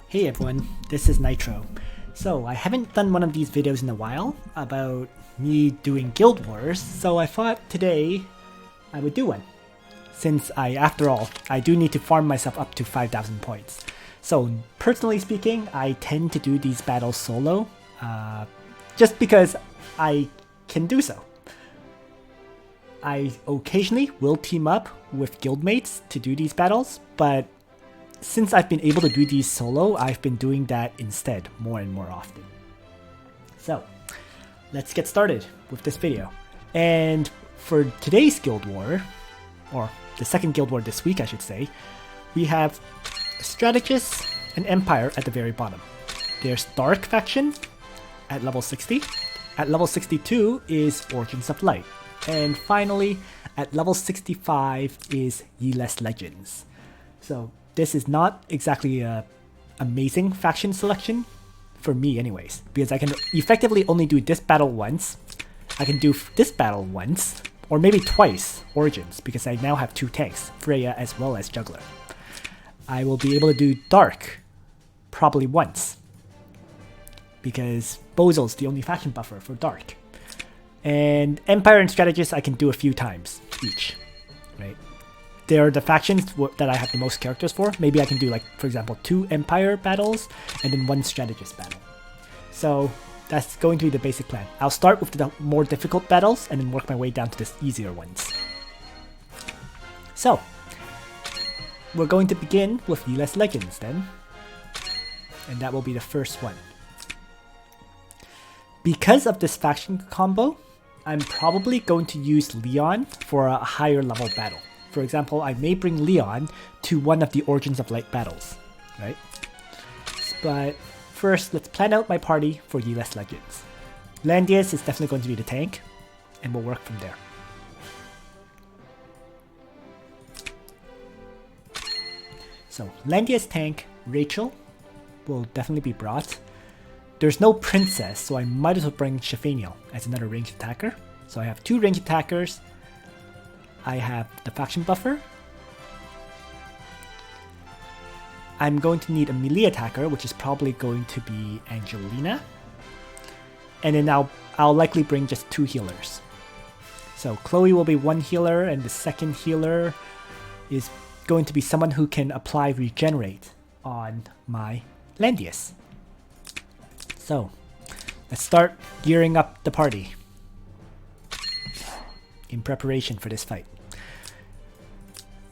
Hey everyone, this is Nitro. So I haven't done one of these videos in a while about me doing Guild Wars, so I thought today I would do one. Since after all, I do need to farm myself up to 5,000 points. So personally speaking, I tend to do these battles solo, just because I can do so. I occasionally will team up with guildmates to do these battles, but since I've been able to do these solo, I've been doing that instead more and more often. So, let's get started with this video. And for today's Guild War, or the second Guild War this week I should say, we have Strategist and Empire at the very bottom. There's Dark faction at level 60. At level 62 is Origins of Light. And finally, at level 65 is Yeless Legends. So, this is not exactly an amazing faction selection, for me anyways, because I can effectively only do this battle once, I can do this battle once, or maybe twice, Origins, because I now have two tanks, Freya as well as Jugler. I will be able to do Dark probably once, because Bozel's the only faction buffer for Dark. And Empire and Strategist I can do a few times each, right? They're the factions that I have the most characters for. Maybe I can do, like, for example, 2 Empire battles and then 1 Strategist battle. So that's going to be the basic plan. I'll start with the more difficult battles and then work my way down to the easier ones. So, we're going to begin with Yeless Legends then. And that will be the first one. Because of this faction combo, I'm probably going to use Leon for a higher level battle. For example, I may bring Leon to one of the Origins of Light battles, right? But first, let's plan out my party for Yeless Legends. Landius is definitely going to be the tank, and we'll work from there. So, Landius tank, Rachel, will definitely be brought. There's no princess, so I might as well bring Shelfaniel as another ranged attacker. So I have 2 ranged attackers. I have the faction buffer. I'm going to need a melee attacker, which is probably going to be Angelina. And then I'll likely bring just 2 healers. So Chloe will be 1 healer, and the second healer is going to be someone who can apply regenerate on my Landius. So let's start gearing up the party in preparation for this fight.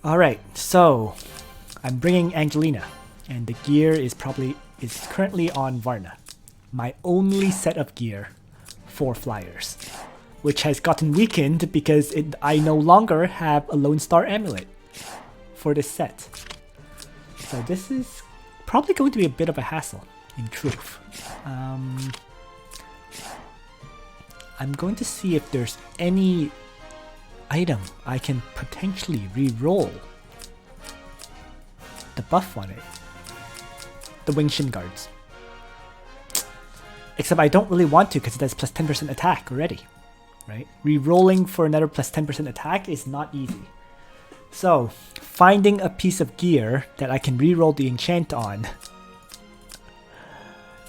Alright, so I'm bringing Angelina, and the gear is currently on Varna. My only set of gear for flyers, which has gotten weakened because I no longer have a Lone Star Amulet for this set. So this is probably going to be a bit of a hassle, in truth. I'm going to see if there's any item I can potentially re-roll the buff on it. The Wing Shin Guards. Except I don't really want to because it has plus 10% attack already, right? Re-rolling for another plus 10% attack is not easy. So, finding a piece of gear that I can re-roll the enchant on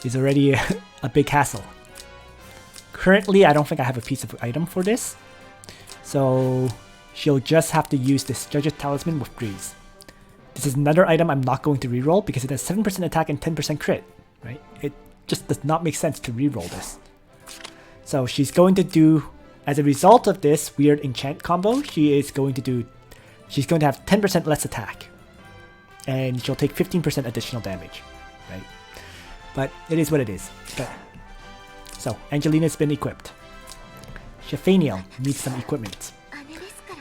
is already a big hassle. Currently, I don't think I have a piece of item for this. So she'll just have to use this Judge's Talisman with Breeze. This is another item I'm not going to reroll because it has 7% attack and 10% crit, right? It just does not make sense to reroll this. So she's going to do, as a result of this weird enchant combo, she's going to have 10% less attack. And she'll take 15% additional damage, right? But it is what it is. Okay. So Angelina's been equipped. Shelfaniel needs some equipment.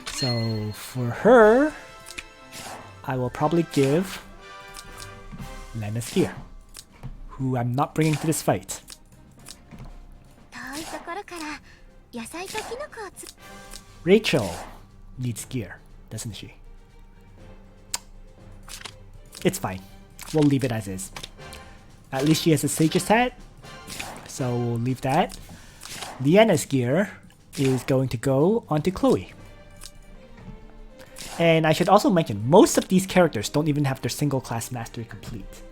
So for her, I will probably give Lana's gear, who I'm not bringing to this fight. Rachel needs gear, doesn't she? It's fine. We'll leave it as is. At least she has a Sage's hat, so we'll leave that. Liana's gear is going to go onto Chloe. And I should also mention, most of these characters don't even have their single class mastery complete.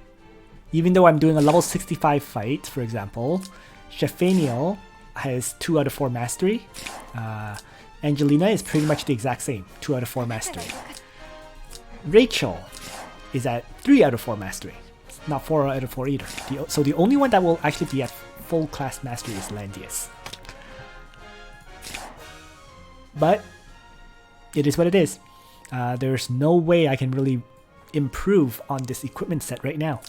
Even though I'm doing a level 65 fight, for example, Shelfaniel has 2 out of 4 mastery. Angelina is pretty much the exact same, 2 out of 4 mastery. Rachel is at 3 out of 4 mastery. It's not 4 out of 4 either. So the only one that will actually be at full class mastery is Landius. But it is what it is. There's no way I can really improve on this equipment set right now.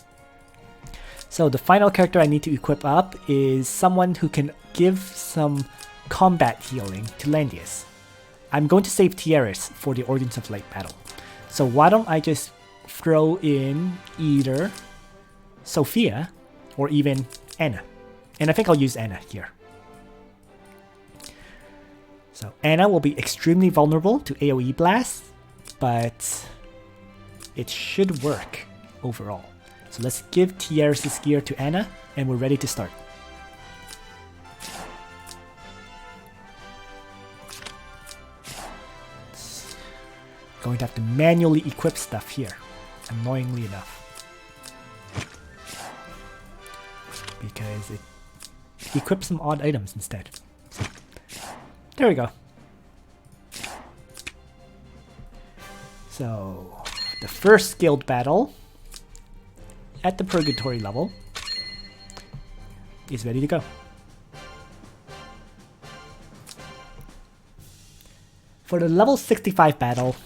So the final character I need to equip up is someone who can give some combat healing to Landius. I'm going to save Tiaris for the Origins of Light battle. So why don't I just throw in either Sophia or even Anna. And I think I'll use Anna here. So Anna will be extremely vulnerable to AoE blasts, but it should work overall. So let's give Tiaris' gear to Anna, and we're ready to start. Going to have to manually equip stuff here, annoyingly enough. Because it equips some odd items instead. There we go. So, the first guild battle at the Purgatory level is ready to go. For the level 65 battle,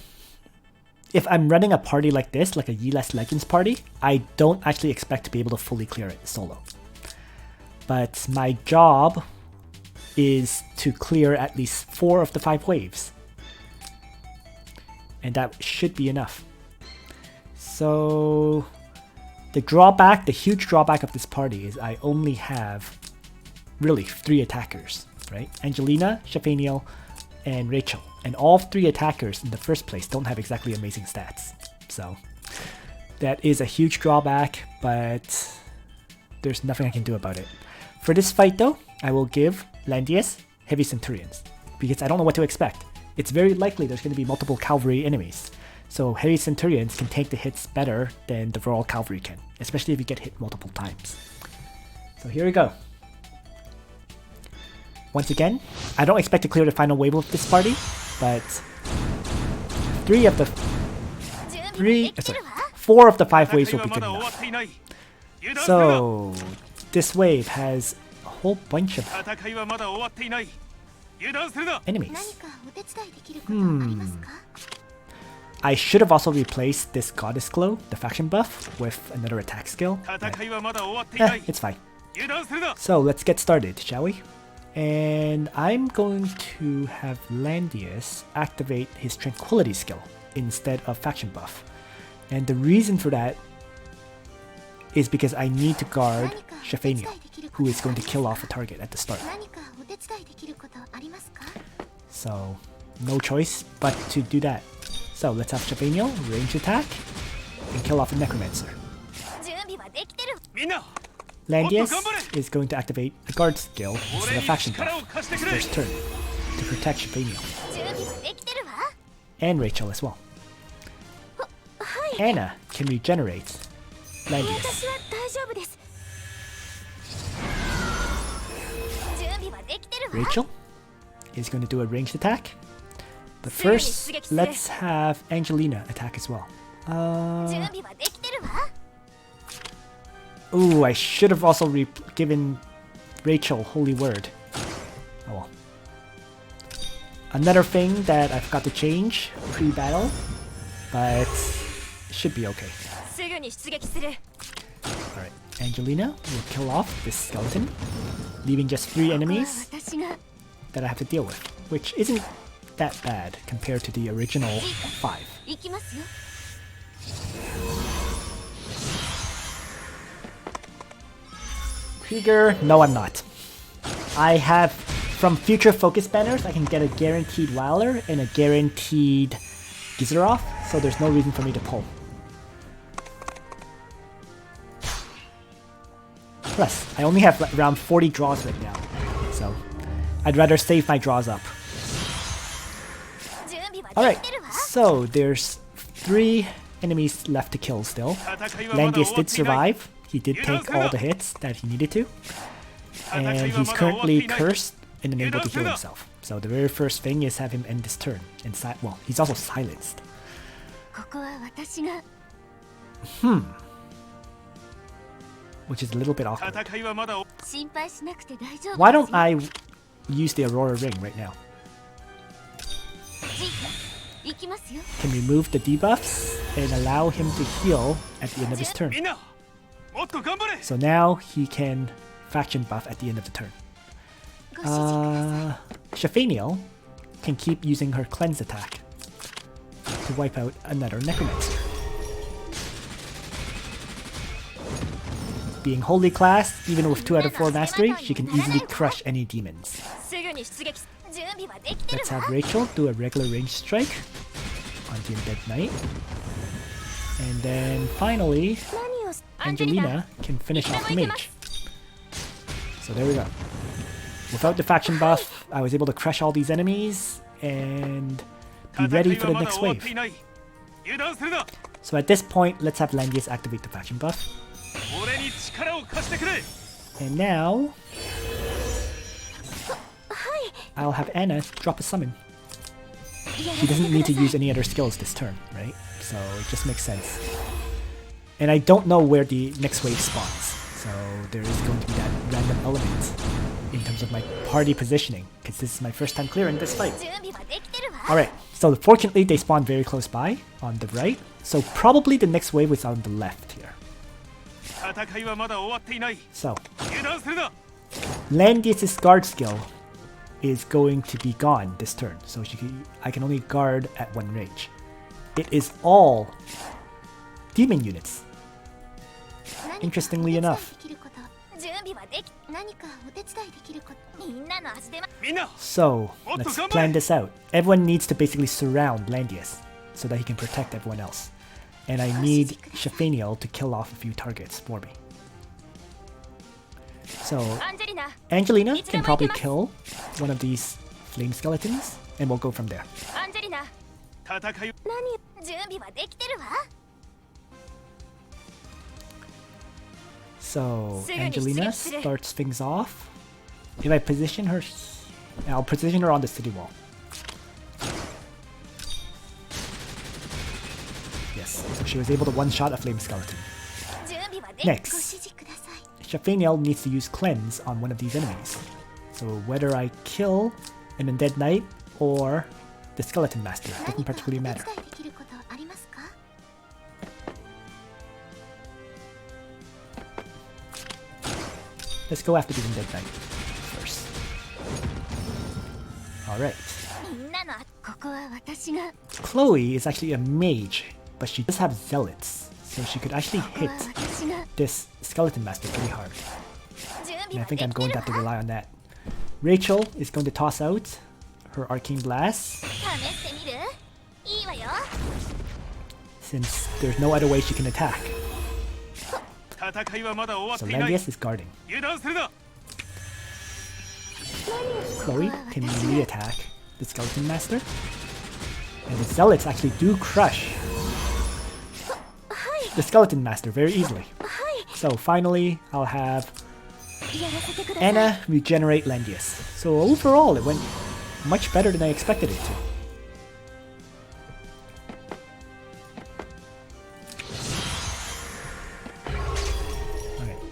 if I'm running a party like this, like a Yeless Legends party, I don't actually expect to be able to fully clear it solo. But my job is to clear at least 4 of the 5 waves. And that should be enough. So the drawback, the huge drawback of this party is I only have really 3 attackers, right? Angelina, Shelfaniel, and Rachel. And all 3 attackers in the first place don't have exactly amazing stats. So that is a huge drawback, but there's nothing I can do about it. For this fight though, I will give Landius Heavy Centurions, because I don't know what to expect. It's very likely there's going to be multiple cavalry enemies. So Heavy Centurions can take the hits better than the Royal Cavalry can, especially if you get hit multiple times. So here we go. Once again, I don't expect to clear the final wave of this party, but 4 of the 5 waves will be good enough. So this wave has a whole bunch of enemies. I should have also replaced this Goddess Glow, the faction buff, with another attack skill. It's fine. So let's get started, shall we? And I'm going to have Landius activate his Tranquility skill instead of faction buff. And the reason for that is because I need to guard Shelfaniel, who is going to kill off a target at the start. So, no choice but to do that. So let's have Shelfaniel range attack and kill off a Necromancer. Landius is going to activate a guard skill instead of faction buff his first turn to protect Shelfaniel. And Rachel as well. Anna can regenerate Landius. Rachel is going to do a ranged attack. But first, let's have Angelina attack as well. Ooh, I should have also given Rachel Holy Word. Oh well. Another thing that I forgot to change pre-battle, but it should be okay. Alright, Angelina will kill off this skeleton, leaving just 3 enemies that I have to deal with, which isn't that bad compared to the original 5. Krieger, no I'm not. I have, from future focus banners, I can get a guaranteed Waller and a guaranteed Gizeroth, so there's no reason for me to pull. Plus, I only have around 40 draws right now, so I'd rather save my draws up. Alright, so there's 3 enemies left to kill still. Landius did survive, he did take all the hits that he needed to. And he's currently cursed and unable to heal himself. So the very first thing is have him end this turn. And well, he's also silenced. Which is a little bit awkward. Why don't I use the Aurora Ring right now? Can remove the debuffs and allow him to heal at the end of his turn. So now he can faction buff at the end of the turn. Shelfaniel can keep using her cleanse attack to wipe out another Necromancer. Being holy class, even with 2 out of 4 mastery, she can easily crush any demons. Let's have Rachel do a regular range strike on the Undead Knight. And then finally, Angelina can finish off the mage. So there we go. Without the faction buff, I was able to crush all these enemies and be ready for the next wave. So at this point, let's have Landius activate the faction buff. And now I'll have Anna drop a summon. She doesn't need to use any other skills this turn, right? So it just makes sense. And I don't know where the next wave spawns, so there is going to be that random element in terms of my party positioning, because this is my first time clearing this fight. Alright, so fortunately they spawn very close by on the right, so probably the next wave is on the left here. So, Landius' guard skill is going to be gone this turn, so I can only guard at 1 range. It is all demon units, interestingly enough. So, let's plan this out. Everyone needs to basically surround Landius so that he can protect everyone else. And I need Shelfaniel to kill off a few targets for me. So, Angelina can probably kill one of these flame skeletons, and we'll go from there. So, Angelina starts things off. If I position her, I'll position her on the city wall. Yes, so she was able to one-shot a flame skeleton. Next, Shelfaniel needs to use Cleanse on one of these enemies. So whether I kill an Undead Knight or the Skeleton Master, doesn't particularly matter. Let's go after the Undead Knight first. Alright. Chloe is actually a mage, but she does have zealots, so she could actually hit this Skeleton Master pretty hard. And I think I'm going to have to rely on that. Rachel is going to toss out her Arcane Blast, since there's no other way she can attack. So Landius is guarding. Chloe can melee attack the Skeleton Master, and the Zealots actually do crush the Skeleton Master very easily. So finally, I'll have Anna regenerate Landius. So overall, it went much better than I expected it to.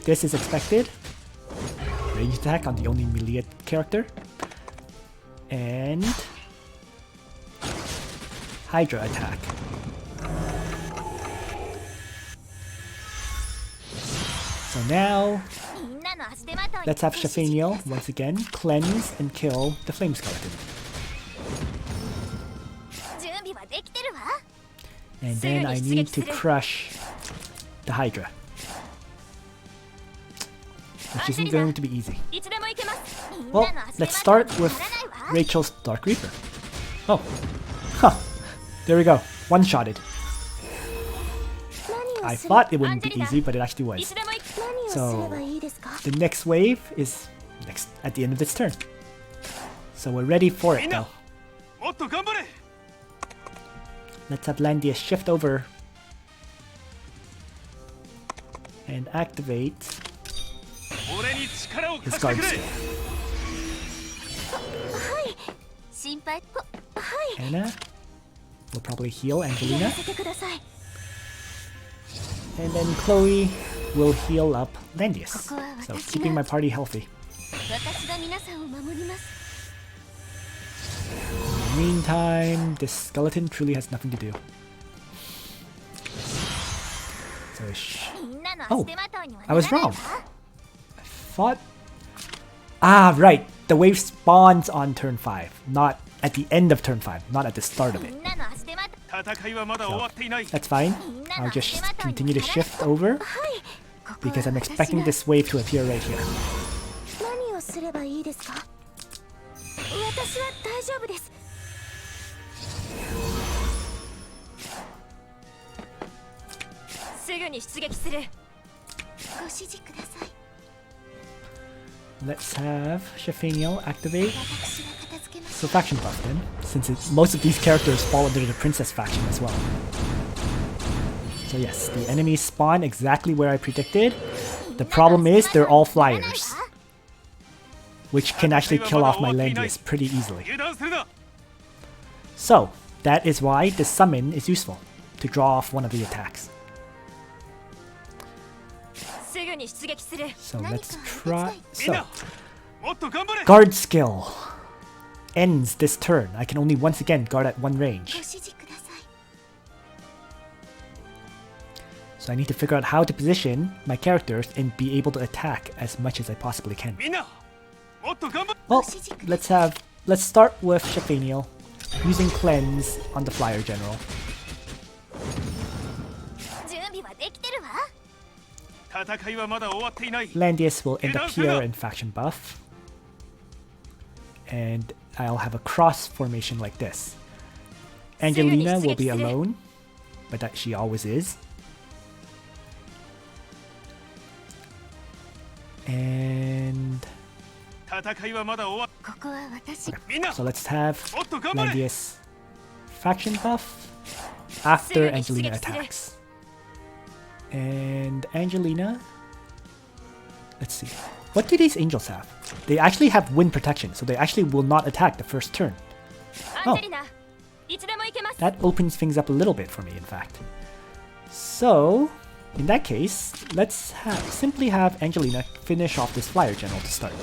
This is expected. Ranged attack on the only melee character. And Hydra attack. So now, let's have Shelfaniel once again cleanse and kill the Flame Skeleton. And then I need to crush the Hydra, which isn't going to be easy. Well, let's start with Rachel's Dark Reaper. Oh, huh, there we go, one-shotted. I thought it wouldn't be easy, but it actually was. So, the next wave is at the end of this turn. So we're ready for it now. Let's have Landius shift over and and activate his guard skill. Anna will probably heal Angelina. And then Chloe will heal up Landius. So keeping my party healthy. Meantime, this skeleton truly has nothing to do. So oh, I was wrong. I thought... Ah, right. The wave spawns on turn 5, not at the end of turn 5, not at the start of it. So, that's fine. I'll just continue to shift over because I'm expecting this wave to appear right here. Let's have Shelfaniel activate. So faction buff then, since most of these characters fall under the princess faction as well. So yes, the enemies spawn exactly where I predicted. The problem is they're all flyers, which can actually kill off my Landius pretty easily. So that is why the summon is useful, to draw off one of the attacks. So let's try... So, guard skill ends this turn. I can only once again guard at one range. So I need to figure out how to position my characters and be able to attack as much as I possibly can. Well, let's start with Shelfaniel, using Cleanse on the Flyer General. Landius will end up here in faction buff. And I'll have a cross formation like this. Angelina will be alone, but that she always is. And... Okay. So let's have Landius faction buff after Angelina attacks. And Angelina... Let's see. What do these angels have? They actually have wind protection, so they actually will not attack the first turn. Oh. That opens things up a little bit for me, in fact. So, in that case, let's simply have Angelina finish off this Flyer General to start.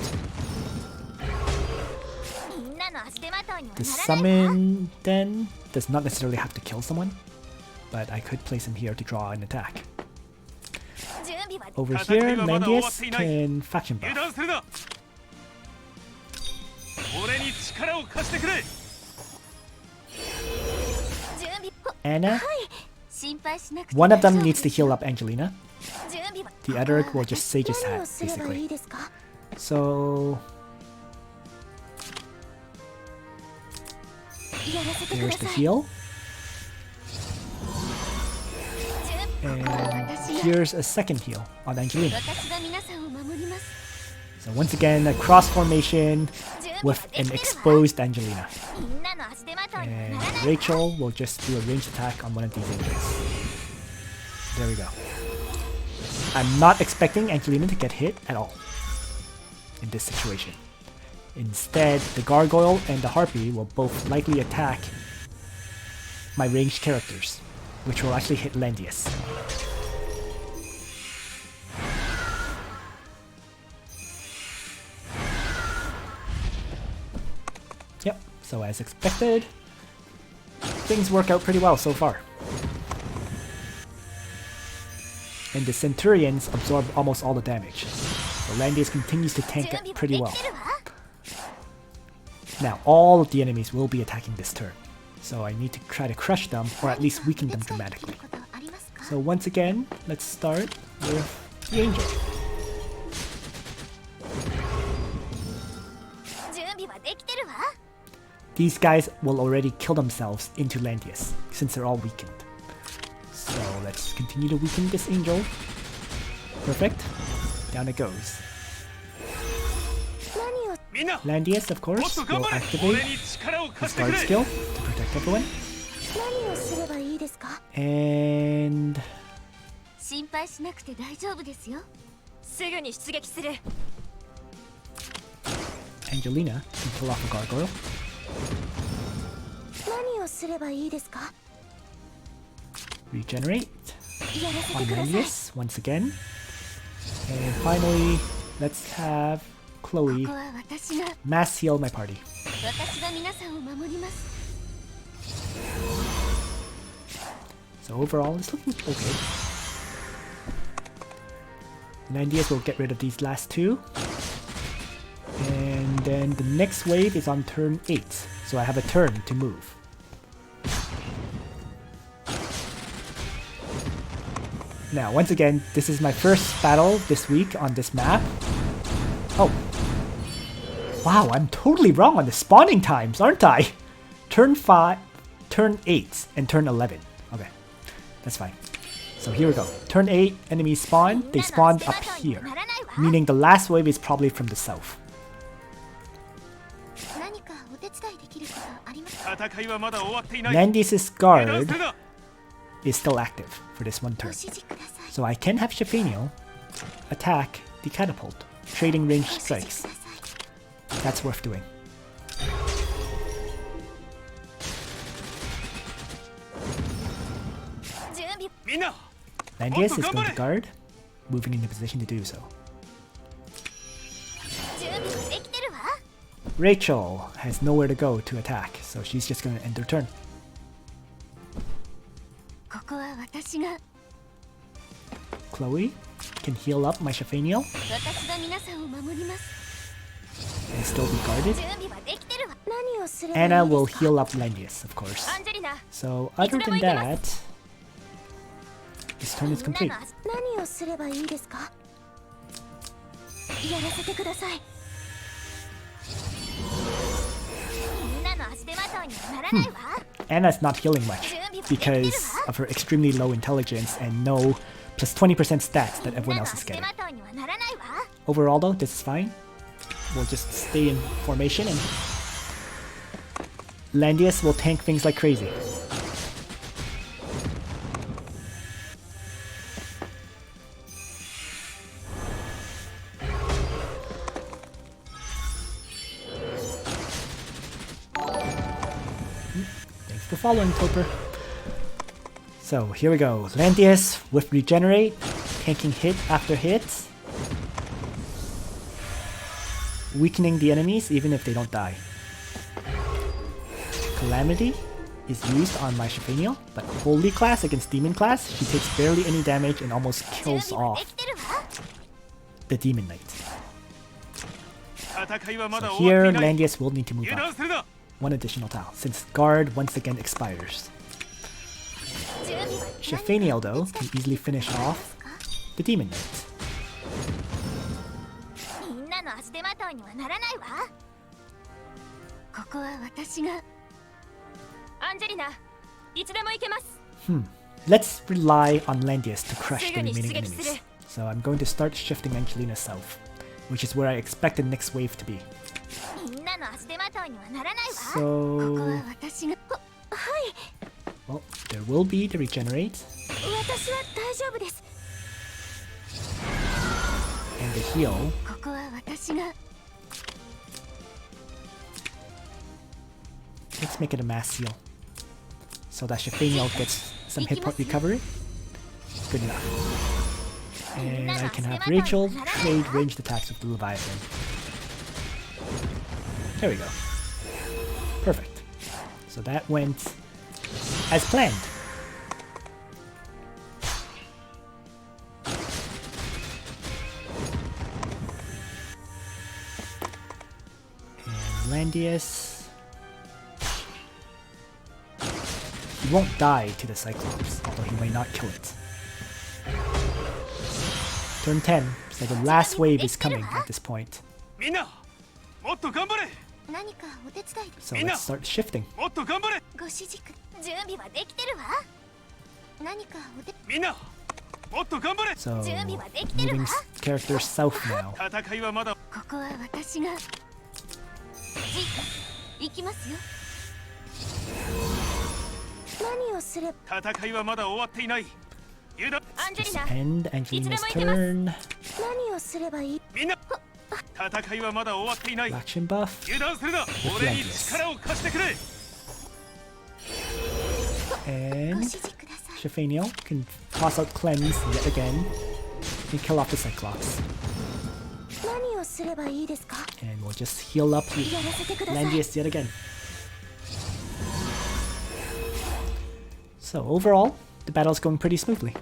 The summon, then, does not necessarily have to kill someone, but I could place him here to draw an attack. Over here, Landius can faction buff. Anna, one of them needs to heal up Angelina. The other will just sage his hat, basically. So... There's the heal. And here's a second heal on Angelina. So once again, a cross formation with an exposed Angelina. And Rachel will just do a ranged attack on one of these angels. There we go. I'm not expecting Angelina to get hit at all in this situation. Instead, the Gargoyle and the Harpy will both likely attack my ranged characters, which will actually hit Landius. Yep, so as expected, things work out pretty well so far. And the Centurions absorb almost all the damage. So Landius continues to tank it pretty well. Now, all of the enemies will be attacking this turn, so I need to try to crush them, or at least weaken them dramatically. So once again, let's start with the Angel. These guys will already kill themselves into Landius, since they're all weakened. So let's continue to weaken this Angel. Perfect. Down it goes. Landius, of course, will activate his guard skill to protect everyone. And 心配しなくて大丈夫ですよ。すぐに出撃する。 Angelina can pull off a gargoyle. 何をすればいいですか? Regenerate on Landius once again. And finally, let's have Chloe mass heal my party. So overall, it's looking okay. Landius will get rid of these last two. And then the next wave is on turn 8. So I have a turn to move. Now, once again, this is my first battle this week on this map. Oh. Wow, I'm totally wrong on the spawning times, aren't I? Turn 5, turn 8, and turn 11. Okay, that's fine. So here we go. Turn 8, enemies spawn. They spawned up here, meaning the last wave is probably from the south. Landius' guard is still active for this one turn. So I can have Shelfaniel attack the catapult, trading ranged strikes. That's worth doing. Landius is going to guard, moving into position to do so. Rachel has nowhere to go to attack, so she's just going to end her turn. Chloe can heal up my Shelfaniel and still be guarded. Anna will heal up Landius, of course. So other than that, this turn is complete. Anna's not healing much because of her extremely low intelligence and no plus 20% stats that everyone else is getting. Overall though, this is fine. We'll just stay in formation and Landius will tank things like crazy. Thanks for following, Toper. So here we go. Landius with regenerate, tanking hit after hit, weakening the enemies even if they don't die. Calamity is used on my Shelfaniel, but Holy class against Demon class, she takes barely any damage and almost kills off the Demon Knight. So here, Landius will need to move up one additional tile, since guard once again expires. Shelfaniel though can easily finish off the Demon Knight. Let's rely on Landius to crush the remaining enemies. So I'm going to start shifting Angelina south, which is where I expect the next wave to be. So... well, there will be the regenerate. And the heal. Let's make it a mass heal, so that Shelfaniel gets some hit point recovery. Good enough. And I can have Rachel trade ranged attacks with the Leviathan. There we go. Perfect. So that went as planned. And Landius... he won't die to the Cyclops, although he may not kill it. Turn 10, so the last wave is coming at this point. So let's start shifting. So, moving characters south now. just end Angelina's turn. 何をすればいい みんな戦いはまだ終わっていない Action buff. 油断するな With 俺に Landius. 力を貸してくれ And ご指示ください Shelfaniel can toss out Cleanse yet again and kill off the Cyclops. 何をすればいいですか And we'll just heal up やらせてください Landius yet again. So overall, the battle's going pretty smoothly.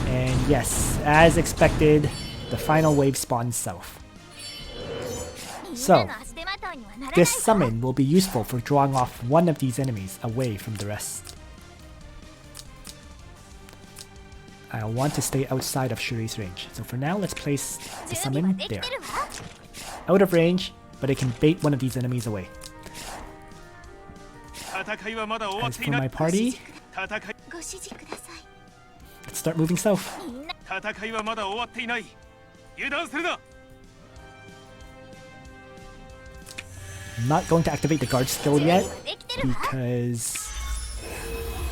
And yes, as expected, the final wave spawns south. So, this summon will be useful for drawing off one of these enemies away from the rest. I'll want to stay outside of Cherie's range, so for now let's place the summon there. Out of range, but it can bait one of these enemies away. 戦いはまだ終わっ As てい for ない my party, 戦い ご指示ください let's start moving south. 戦いはまだ終わっていない油断するな I'm not going to activate the guard skill yet because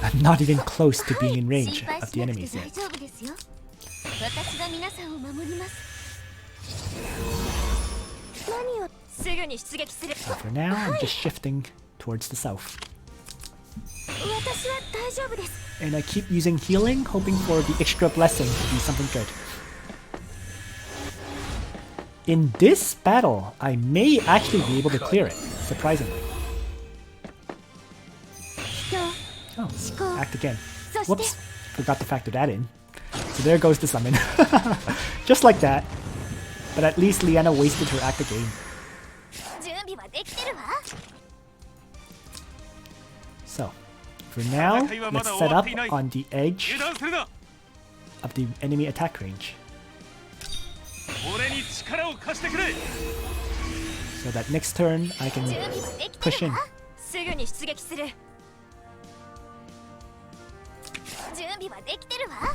I'm not even close to being in range of the enemies yet. 大丈夫ですよ私が皆さんを守ります何をすぐに出撃する So for now, I'm just shifting towards the south. 私は大丈夫です And I keep using healing, hoping for the extra blessing to be something good. In this battle, I may actually be able to clear it, surprisingly. 人 Oh, act again. Whoops, forgot to factor that in. So there goes the summon. Just like that. But at least Liana wasted her act again. 準備はできてるわ So, for now, let's set up on the edge 油断するな of the enemy attack range. 俺に力を貸してくれ So that next turn, I can 準備はできて push る in. わすぐに出撃する準備はできてるわ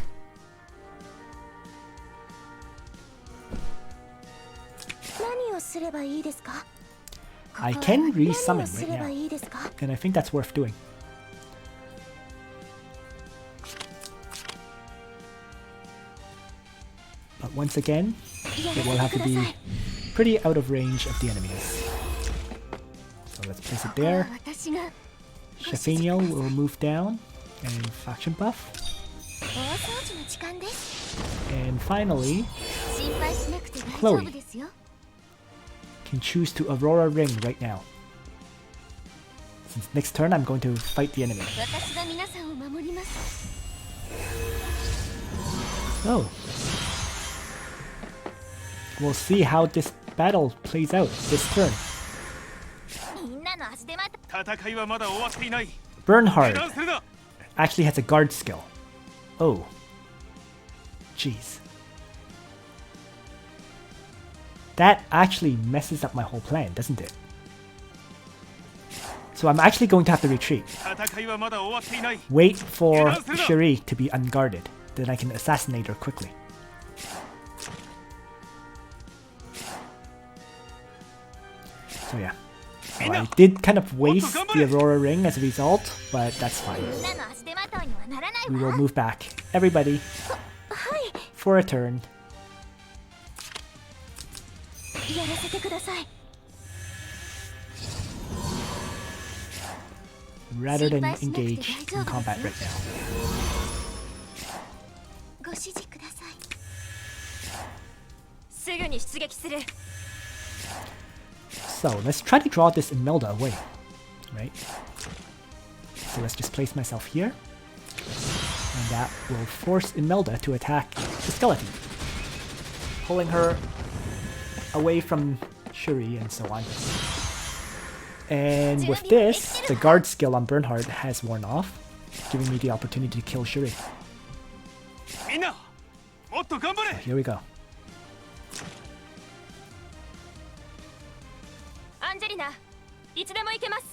何をすればいいですか I can 何 resummon をす right れば now. いいですか And I think that's worth doing. But once again, it will have to be pretty out of range of the enemies. So let's place it there. 私が Shelfaniel will move down and faction buff. 大掃除の時間です And finally, 心配しなくて大丈夫ですよ can choose to Aurora Ring right now. Since next turn I'm going to fight the enemy. 私が皆さんを守ります So, we'll see how this battle plays out this turn. みんなの足手まと戦いはまだ終わっていない Bernhardt 油断するな actually has a guard skill. Oh. Jeez. That actually messes up my whole plan, doesn't it? So I'm actually going to have to retreat. 戦いはまだ終わっていない Wait for Cherie to be unguarded. Then I can assassinate her quickly. So yeah. So I did kind of waste the Aurora Ring as a result, but that's fine. みんなの足手まといにはならない We will わ move back. Everybody はい for a turn. やらせてください Rather than engage in combat right now. ご指示くださいすぐに出撃する So let's try to draw this Almeda away. Right? So let's just place myself here. And that will force Almeda to attack the skeleton. Pulling her away from Cherie and so on. And with this, the guard skill on Bernhardt has worn off, giving me the opportunity to kill Cherie. みんなもっと頑張れ Here we go. アンジェリナいつでも行けます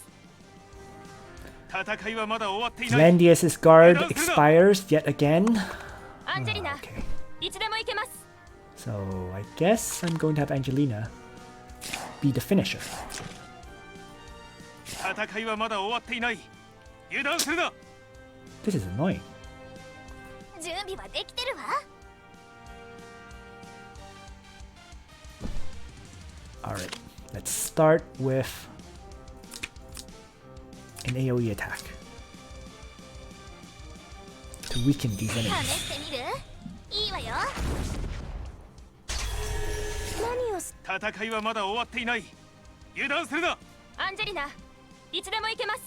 戦いはまだ終わっていない Landius' guard expires yet again. アンジェリナ Okay. いつでも行けます So I guess I'm going to have Angelina be the finisher. 戦いはまだ終わっていない油断するな。 This is annoying. 準備はできてるわ。 Alright, let's start with an AoE attack to weaken these 試 enemies. してみる？いいわよ。何をす？戦いはまだ終わっていない。油断するな。アンジェリナ、いつでも行けます。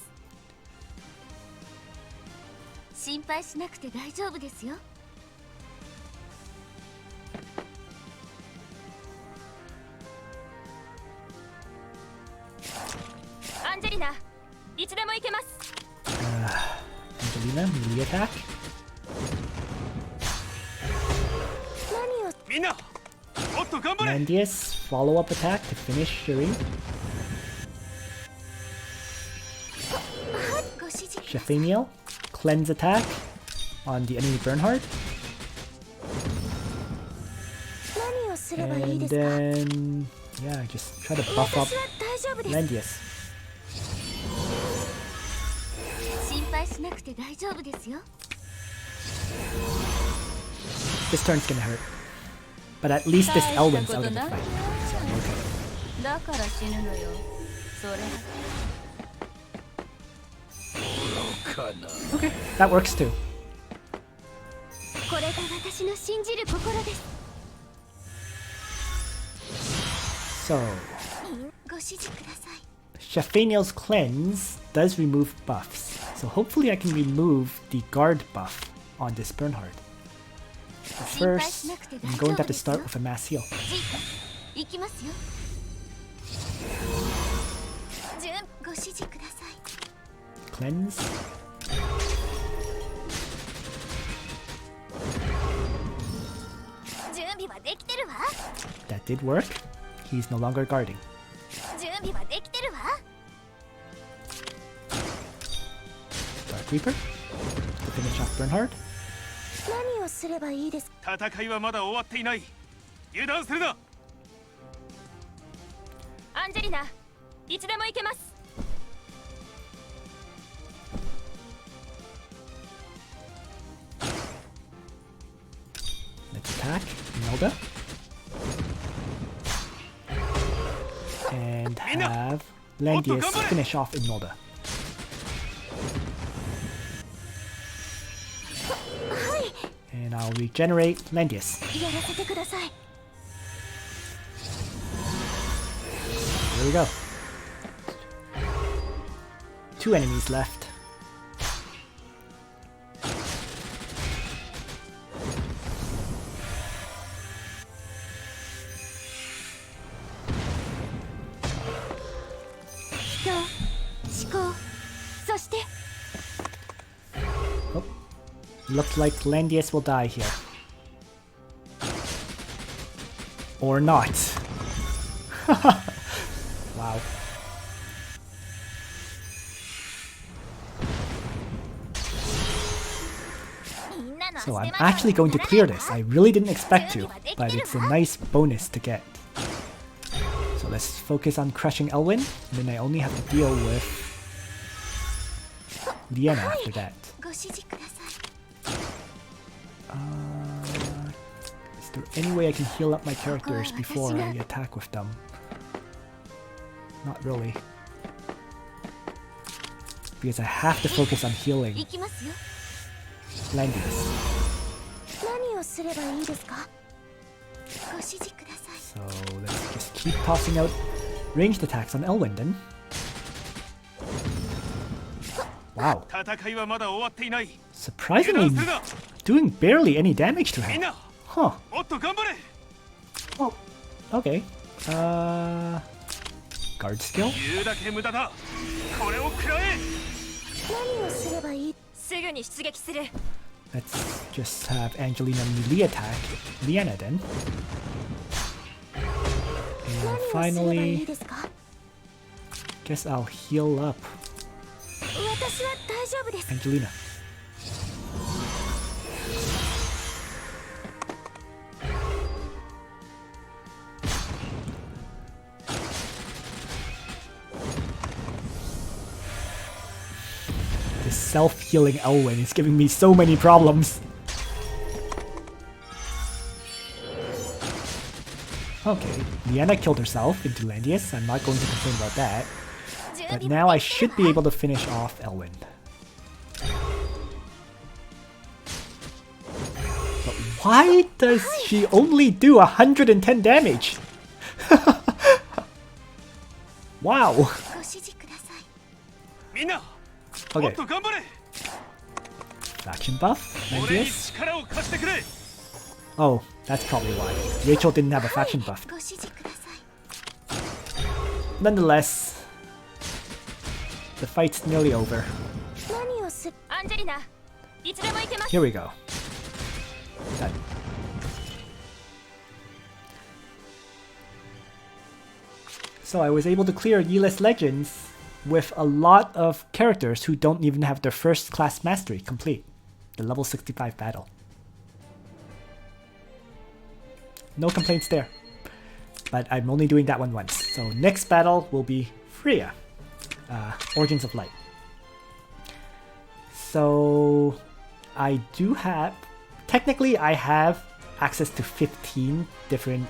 心配しなくて大丈夫ですよ。アンジェリナ、いつでも行けます。Angelina, melee attack. 何を？みんな、もっと頑張れ。 Landius, follow up attack to finish Cherie. ご指示。 Shelfaniel, cleanse attack on the enemy Bernhardt. 何をすればいい And ですか？ then, yeah, just try to buff up 私は大丈夫です。 Landius. 心配しなくて大丈夫ですよ。 This turn's gonna hurt. But at least this Elwin's out of the fight. So I'm okay. だから死ぬのよ。それ。 Okay, that works too. これが私の信じる心です。 So, ご指示ください。 Shelfaniel's cleanse does remove buffs. So hopefully I can remove the guard buff on this Bernhardt. But first, I'm going to have to start with a mass heal. 行きますよ。ご指示ください。 Cleanse. 準備はできてるわ。 That did work. He's no longer guarding. 準備はできてるわ。 Dark Reaper to finish off Bernhardt. 何をすればいいですか？ 戦いはまだ終わっていない。油断するな。 アンジェリナ、いつでも行けます。 Let's attack Melda. And have Landius finish off Imelda. はい。 And I'll regenerate Landius. やらせてください。 There we go. 2 enemies left. Oh, looks like Landius will die here. Or not. Wow. So I'm actually going to clear this. I really didn't expect to, but it's a nice bonus to get. So let's focus on crushing Elwin, and then I only have to deal with Liana after that. Is there any way I can heal up my characters before I attack with them? Not really. Because I have to focus on healing Landius. So let's just keep tossing out ranged attacks on Elwin then. Wow. Surprisingly doing barely any damage to him. Huh. Oh, okay. Guard skill? Let's just have Angelina melee attack Liana then. And finally, guess I'll heal up Angelina. This self-healing Elwin is giving me so many problems. Okay, Liana killed herself into Landius. I'm not going to complain about that. But now I should be able to finish off Elwin. But why does she only do 110 damage? Wow. Okay. Faction buff, Landius. Oh, that's probably why. Rachel didn't have a faction buff. Nonetheless, the fight's nearly over. Here we go. Done. So I was able to clear Yeless Legends with a lot of characters who don't even have their first class mastery complete. The level 65 battle. No complaints there. But I'm only doing that one once. So next battle will be Freya. Origins of Light. So I do have... Technically I have access to 15 different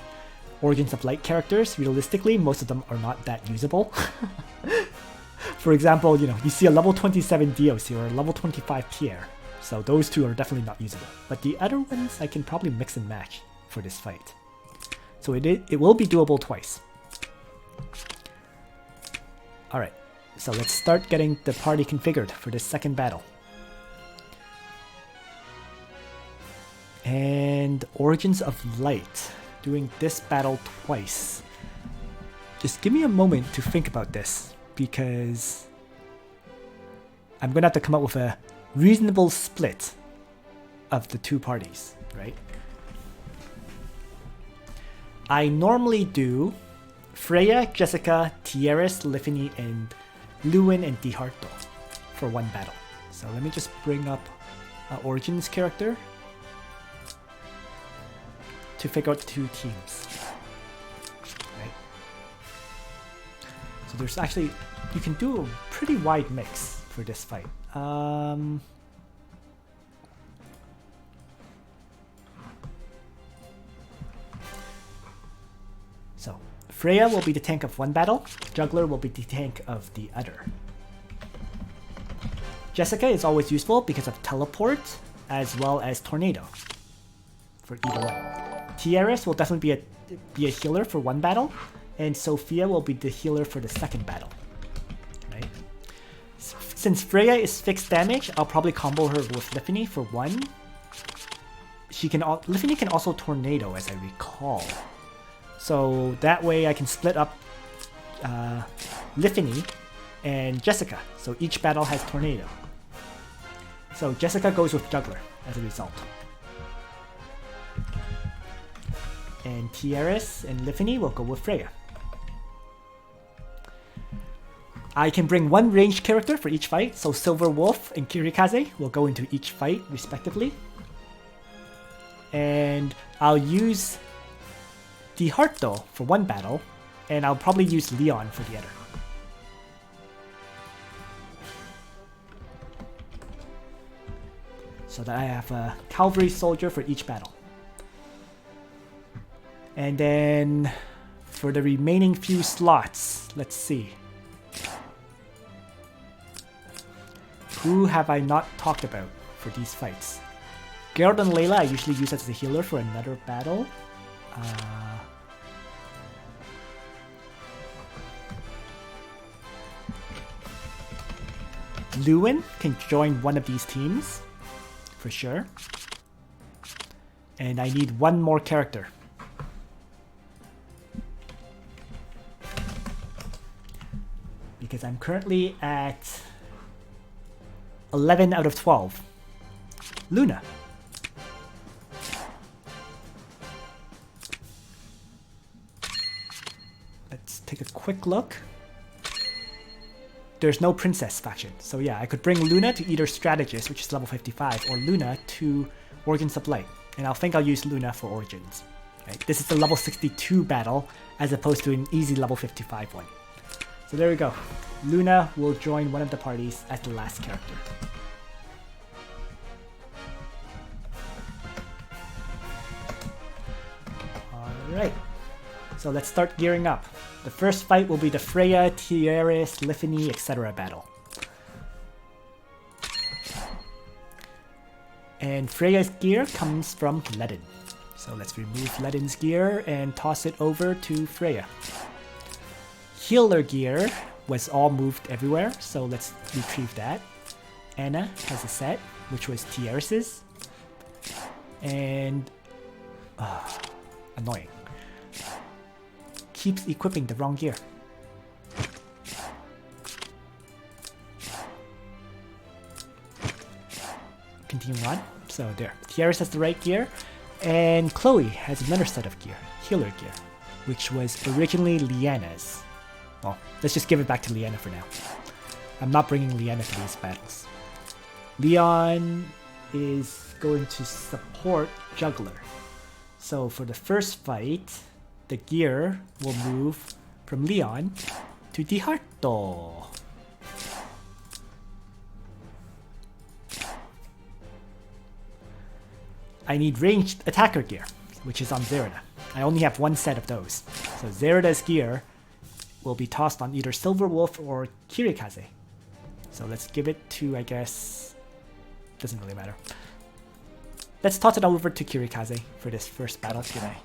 Origins of Light characters. Realistically, most of them are not that usable. For example, you know, you see a level 27 DLC or a level 25 Pierre. So those two are definitely not usable. But the other ones I can probably mix and match for this fight. So it will be doable twice. Alright, so let's start getting the party configured for this second battle. And Origins of Light, doing this battle twice. Just give me a moment to think about this, because I'm gonna have to come up with a reasonable split of the two parties, right? I normally do Freya, Jessica, Tiaris, Liffany, and Lewin and Dietharte for one battle. So let me just bring up an Origins character to figure out two teams. Right. So there's actually, you can do a pretty wide mix for this fight. So Freya will be the tank of one battle, Jugler will be the tank of the other. Jessica is always useful because of teleport as well as tornado for either one. Tiaris will definitely be a healer for one battle, and Sophia will be the healer for the second battle. Right? Since Freya is fixed damage, I'll probably combo her with Liffany for one. Liffany can also tornado, as I recall. So that way I can split up Liffany and Jessica. So each battle has tornado. So Jessica goes with Jugler as a result. And Tiaris and Liffany will go with Freya. I can bring one ranged character for each fight, so Silver Wolf and Kirikaze will go into each fight respectively. And I'll use Dietharte for one battle, and I'll probably use Leon for the other. So that I have a cavalry soldier for each battle. And then for the remaining few slots, let's see. Who have I not talked about for these fights? Geralt and Layla I usually use as a healer for another battle. Lewin can join one of these teams, for sure. And I need one more character. Because I'm currently at 11 out of 12. Luna. Let's take a quick look. There's no princess faction. So yeah, I could bring Luna to either strategist, which is level 55, or Luna to Origins of Light. And I think I'll use Luna for Origins. Right? This is the level 62 battle, as opposed to an easy level 55 one. So there we go. Luna will join one of the parties as the last character. Alright, so let's start gearing up. The first fight will be the Freya, Tiaris, Liffany, etc. battle. And Freya's gear comes from Ledin. So let's remove Ledin's gear and toss it over to Freya. Healer gear was all moved everywhere, so let's retrieve that. Anna has a set, which was Tiaris's. And... annoying. Keeps equipping the wrong gear. Continue on. So there. Tiaris has the right gear. And Chloe has another set of gear. Healer gear. Which was originally Liana's. Well, let's just give it back to Liana for now. I'm not bringing Liana to these battles. Leon is going to support Jugler. So for the first fight, the gear will move from Leon to Dietharte. I need ranged attacker gear, which is on Zerida. I only have one set of those. So Zerida's gear will be tossed on either Silver Wolf or Kirikaze. So let's give it to, I guess... doesn't really matter. Let's toss it over to Kirikaze for this first battle today.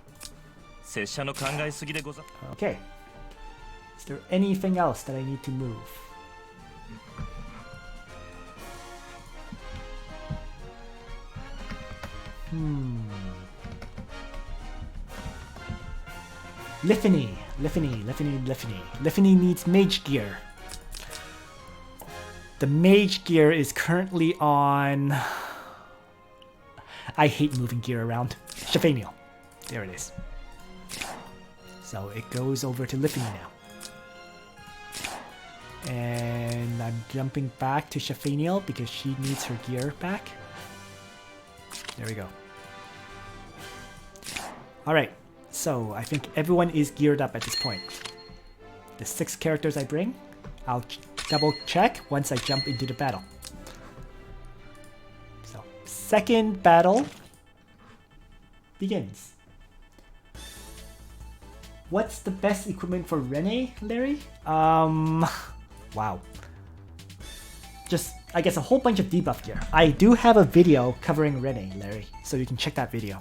Okay. Is there anything else that I need to move? Liffany. Liffany needs mage gear. The mage gear is currently on... I hate moving gear around. Shelfaniel. There it is. So it goes over to Liffany now. And I'm jumping back to Shelfaniel because she needs her gear back. There we go. Alright, so I think everyone is geared up at this point. The 6 characters I bring, I'll double check once I jump into the battle. So, second battle begins. What's the best equipment for Rene, Larry? Wow. Just, I guess, a whole bunch of debuff gear. I do have a video covering Rene, Larry, so you can check that video.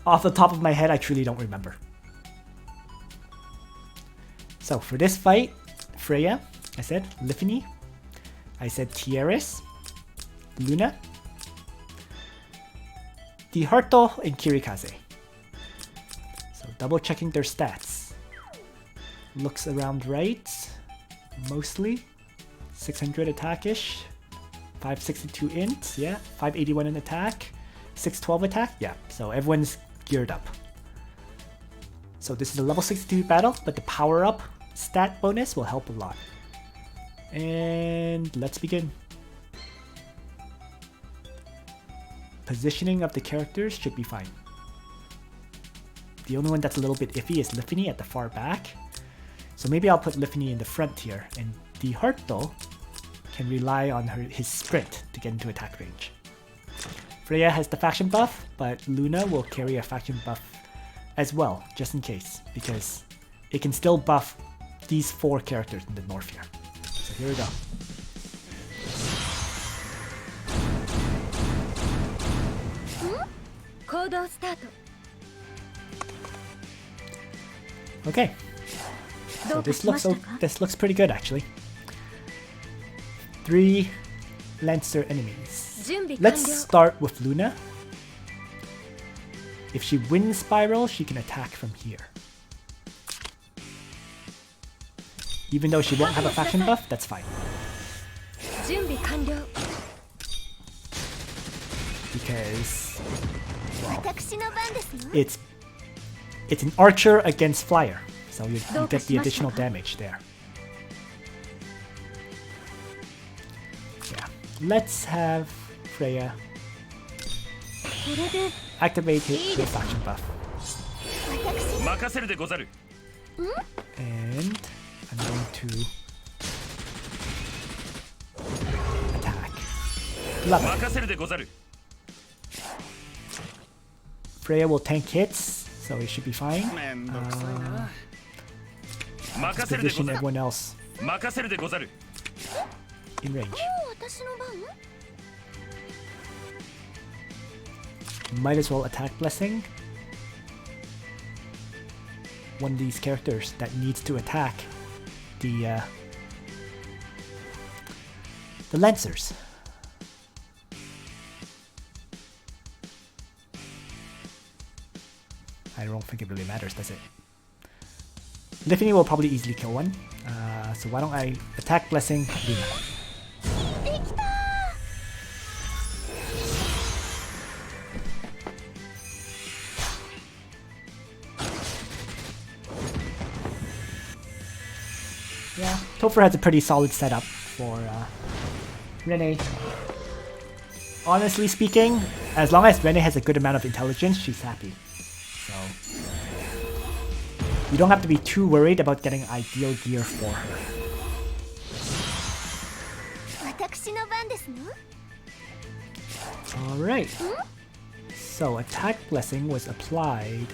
Off the top of my head, I truly don't remember. So for this fight, Freya, I said Liffany, I said Tiaris, Luna, Dietharte, and Kirikaze. So double checking their stats. Looks around right, mostly. 600 attack-ish, 562 int, yeah, 581 in attack, 612 attack, yeah, so everyone's geared up. So this is a level 62 battle, but the power-up stat bonus will help a lot. And let's begin. Positioning of the characters should be fine. The only one that's a little bit iffy is Liffany at the far back. So maybe I'll put Liffany in the front here, and Dietharte can rely on his sprint to get into attack range. Freya has the faction buff, but Luna will carry a faction buff as well, just in case, because it can still buff these 4 characters in the north here. So here we go. Okay. So this looks pretty good actually. 3 Lancer enemies. Let's start with Luna. If she wins Spiral, she can attack from here. Even though she won't have a faction buff, that's fine. Because, well, it's an archer against flyer, so you get the additional damage there. Yeah, let's have Freya activate his faction buff. And I'm going to attack. Love it. Freya will tank hits, so it should be fine. Let's position everyone else in range. Might as well attack blessing one of these characters that needs to attack the Lancers. I don't think it really matters, does it? Liffany will probably easily kill one. So why don't I attack blessing Luna? Yeah, Topher has a pretty solid setup for Renee. Honestly speaking, as long as Renee has a good amount of intelligence, she's happy. So you don't have to be too worried about getting ideal gear for her. Alright. So attack blessing was applied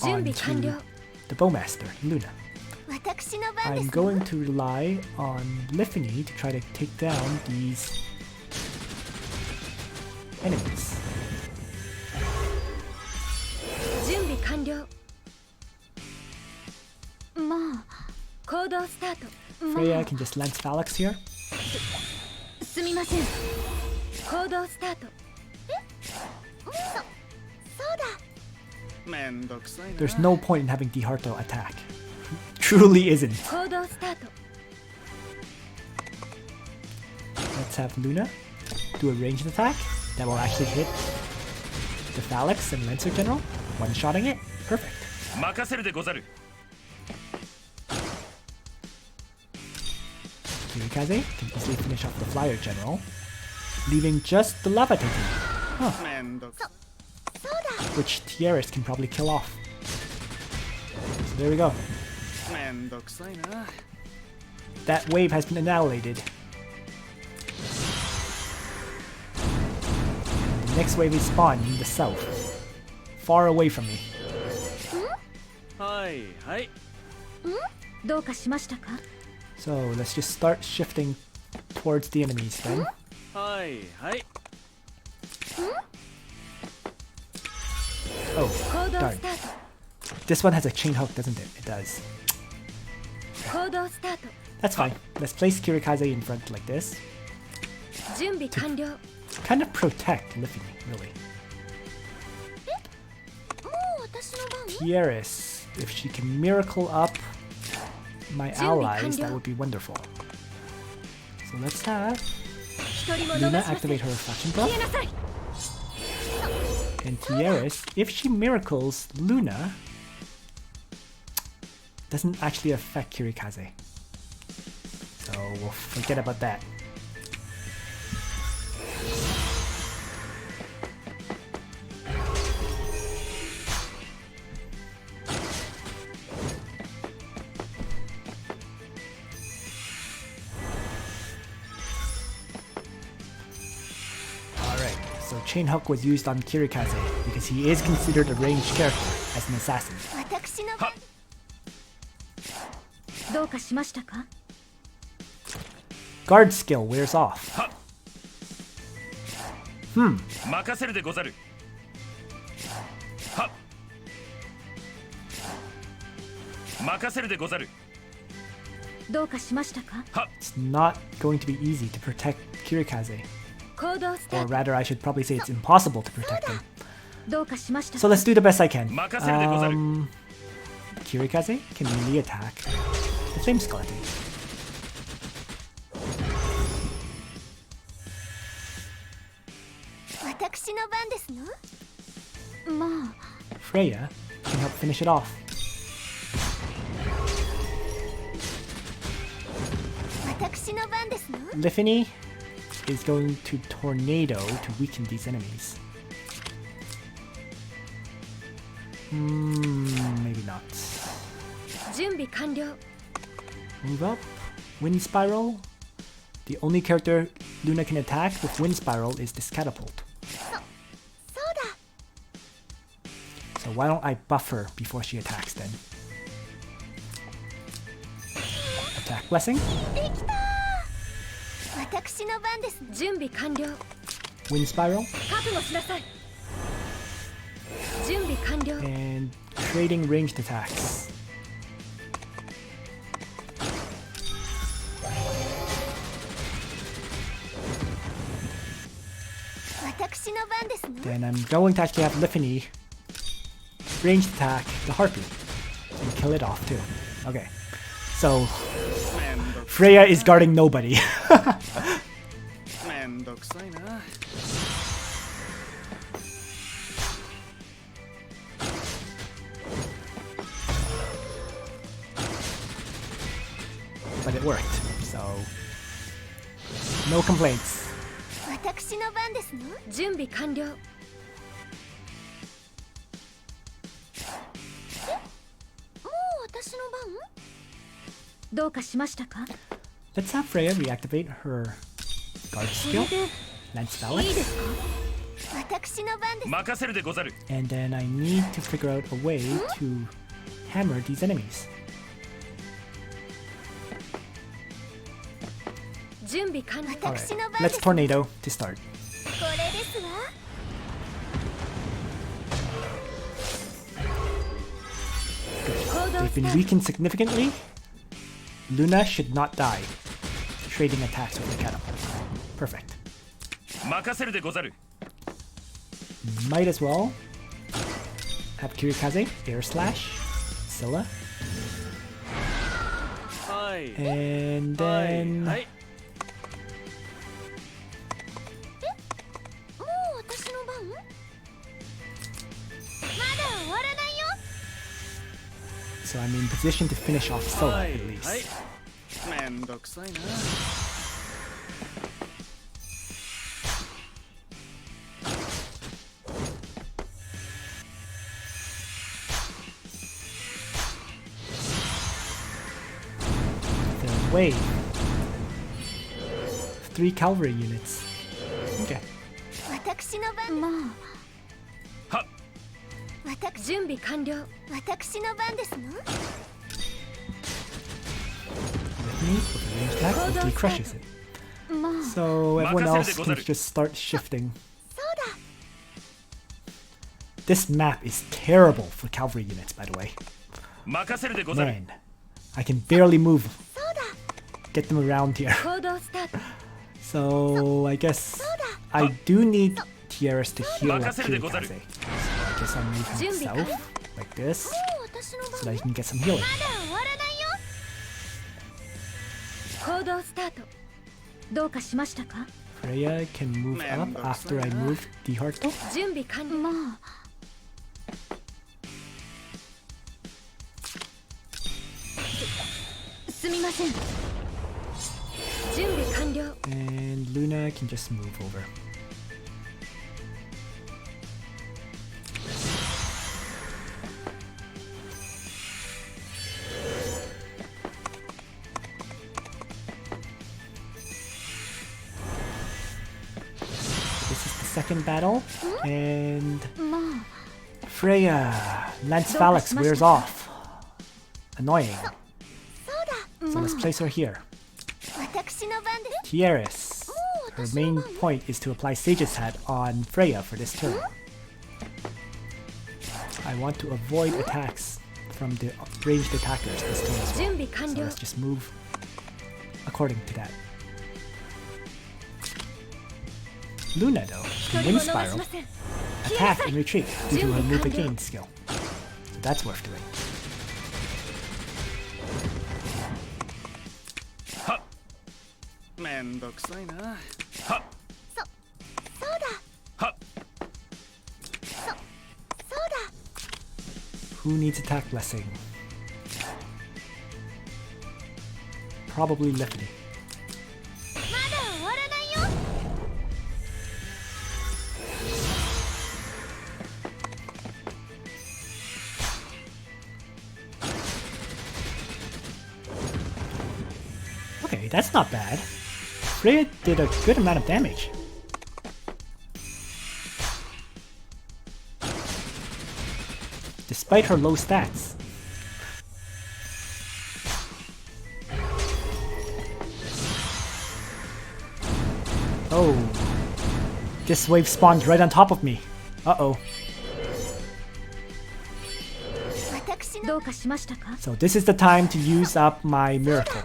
onto the Bowmaster, Luna. I'm going to rely on Liffany to try to take down these enemies. Freya can just lance Phalanx here. There's no point in having Dietharte attack. Truly isn't. Let's have Luna do a ranged attack that will actually hit the Phalanx and Lancer General. One-shotting it. Perfect. Kirikaze can easily finish off the Flyer General, leaving just the Lava Titan. Huh. Which Tiaris can probably kill off. So there we go. That wave has been annihilated. The next wave is spawned in the south, far away from me. So let's just start shifting towards the enemies then. Oh, darn. This one has a chain hook, doesn't it? It does. That's fine. Let's place Kirikaze in front like this. To kind of protect Liffany, really. Tiaris, if she can miracle up my allies, that would be wonderful. So let's have Luna activate her reflection buff. And Tiaris, if she miracles Luna, doesn't actually affect Kirikaze. So we'll forget about that. Chain Hook was used on Kirikaze because he is considered a ranged character as an assassin. Guard skill wears off. It's not going to be easy to protect Kirikaze. Or rather, I should probably say it's impossible to protect him. So let's do the best I can. Kirikaze can melee attack the Flame Skeleton. Freya can help finish it off. Liffany is going to Tornado to weaken these enemies. Maybe not. Move up. Wind Spiral. The only character Luna can attack with Wind Spiral is this Catapult. So why don't I buff her before she attacks then? Attack blessing. 私の番です。準備完了。 Wind spiral. 覚悟しなさい。準備完了。 And trading ranged attacks. 私の番ですね。 Then I'm going to actually have Liffany ranged attack the harpy and kill it off too. Okay. So Freya is guarding nobody. めんどくさいな。 But it worked, so no complaints. 私の番ですね。準備完了。もう私の番？どうかしましたか？ Let's have Freya reactivate her guard skill, Lance Balance, 私の番です。任せるでござる。 and then I need to figure out a way to hammer these enemies. 準備完了。 Alright, 私の番 let's です。 tornado to start. これですわ。 They've been weakened significantly. Luna should not die. Trading attacks with the catapult. Perfect. 任せるでござる。 Might as well have Kirikaze, Air Slash, Scylla, はい。 and then はい。もう私の番？まだ終わらないよ。 so I'm in position to finish off Scylla は at い。 least. はい。めんどくさいな。 The wave. 3 cavalry units. Okay. 私の番。もう。はっ。私準備完了。私の番ですの？ Liffany with a ranged attack quickly crushes it. So everyone else can just start shifting. そうだ。 This map is terrible for cavalry units, by the way. 任せるでござる。 Man, I can barely move. そうだ。 Get them around here. 行動スタート。 So I guess I do need Tiaris to heal up Kirikaze. So I guess I'll move him south like this もう私の so 番。 that he can get some healing. まだ終わらないよ。行動スタート。どうかしましたか？ Freya can move up after I move Dietharte. 準備完了。もう。すみません。準備完了。 And Luna can just move over. This is the second battle, and もう。 Freya, Lance Phalanx wears off. Annoying. そうだ。 So let's place her here. 私の番です。 Tiaris. Her main point is to apply Sage's Hat on Freya for this turn. I want to avoid attacks from the ranged attackers this turn as 準 well. 備完 So 了。 let's just move according to that. Luna though, 一 can 人 Wind も逃し Spiral, ません。 attack and retreat due to her move again skill. So that's worth doing. はっ。めんどくさいな。はっ。そうだ。はっ。そうだ。 Who needs attack blessing? Probably Liffany. まだ終わらないよ。 Okay, that's not bad. Freya did a good amount of damage. despite her low stats. Oh, this wave spawned right on top of me. Uh-oh. So this is the time to use up my miracle.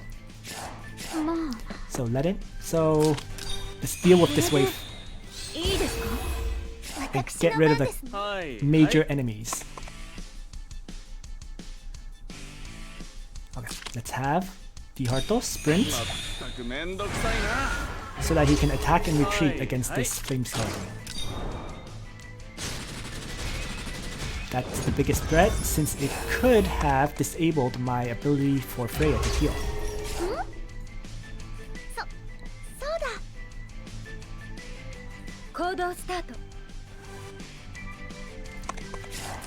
So Ledin. So let's deal with this wave and get rid of the major enemies. Okay, let's have Dietharte sprint so that he can attack and retreat against this flame skeleton. That's the biggest threat, since it could have disabled my ability for Freya to heal.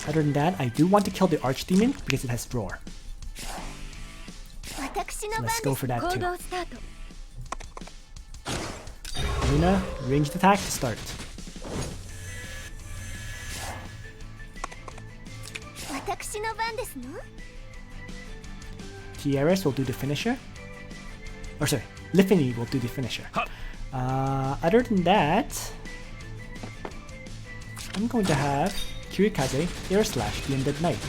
Other than that, I do want to kill the Archdemon because it has Roar. So let's go for that too. Luna, ranged attack to start. Tiaris will do the finisher. Or sorry, Liffany will do the finisher. Other than that, I'm going to have Kirikaze Air Slash the Undead Knight,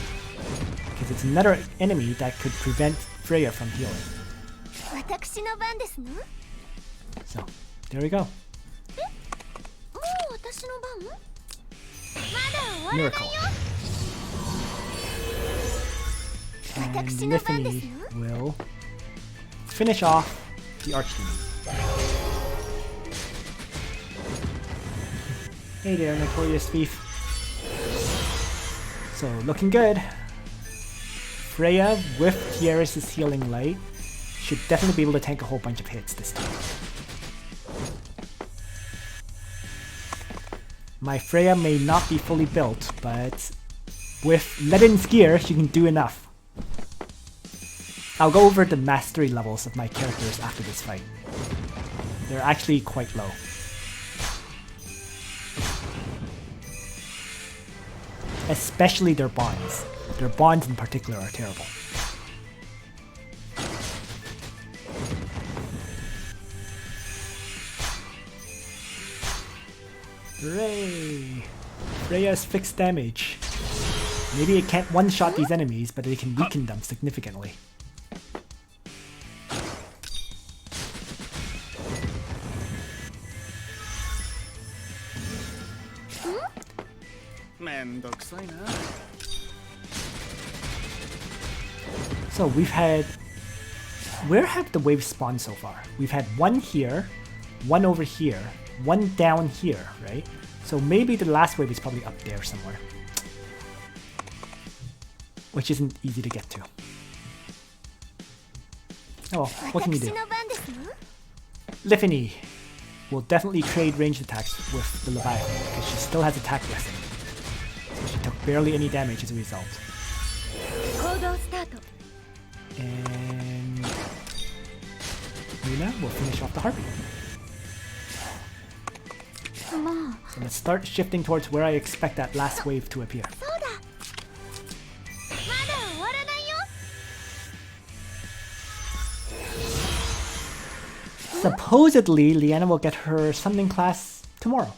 because it's another enemy that could prevent Freya from healing. So, there we go. Miracle. And Liffany will finish off the Archdemon. Hey there, Notorious Thief. So, looking good. Freya, with Tiaris' healing light, should definitely be able to tank a whole bunch of hits this time. My Freya may not be fully built, but with Ledin's gear, she can do enough. I'll go over the mastery levels of my characters after this fight. They're actually quite low. Especially their bonds. Their bonds in particular are terrible. Hooray! Freya's fixed damage. Maybe it can't one-shot these enemies, but it can weaken them significantly. So we've had... Where have the waves spawned so far? We've had one here, one over here, one down here, right? So maybe the last wave is probably up there somewhere. Which isn't easy to get to. Oh well, what can you do? Liffany will definitely trade ranged attacks with the Leviathan because she still has attack blessing. So she took barely any damage as a result. And Luna will finish off the Harpy. So let's start shifting towards where I expect that last wave to appear. Supposedly, Liana will get her summoning class tomorrow.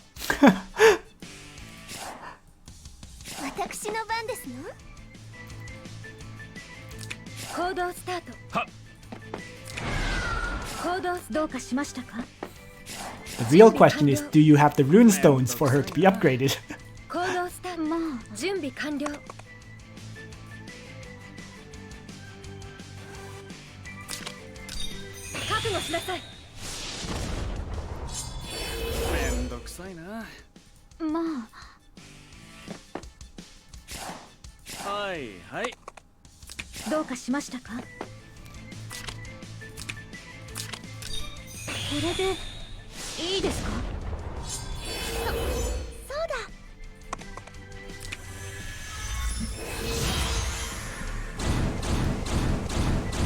The real question is, do you have the rune stones for her to be upgraded?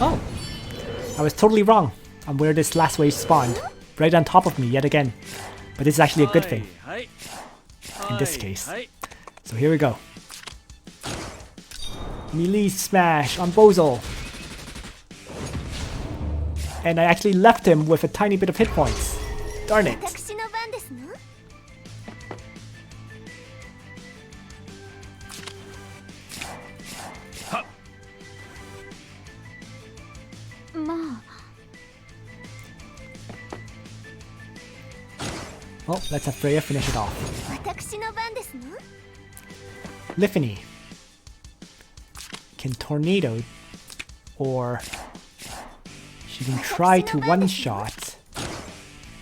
Oh, I was totally wrong on where this last wave spawned. Right on top of me yet again. But this is actually a good thing. In this case. So here we go. Melee smash on Bozel. And I actually left him with a tiny bit of hit points. Darn it. 私の番ですの はっ まあ Well, let's have Freya finish it off. 私の番ですの Liffany can tornado, or she can try to one-shot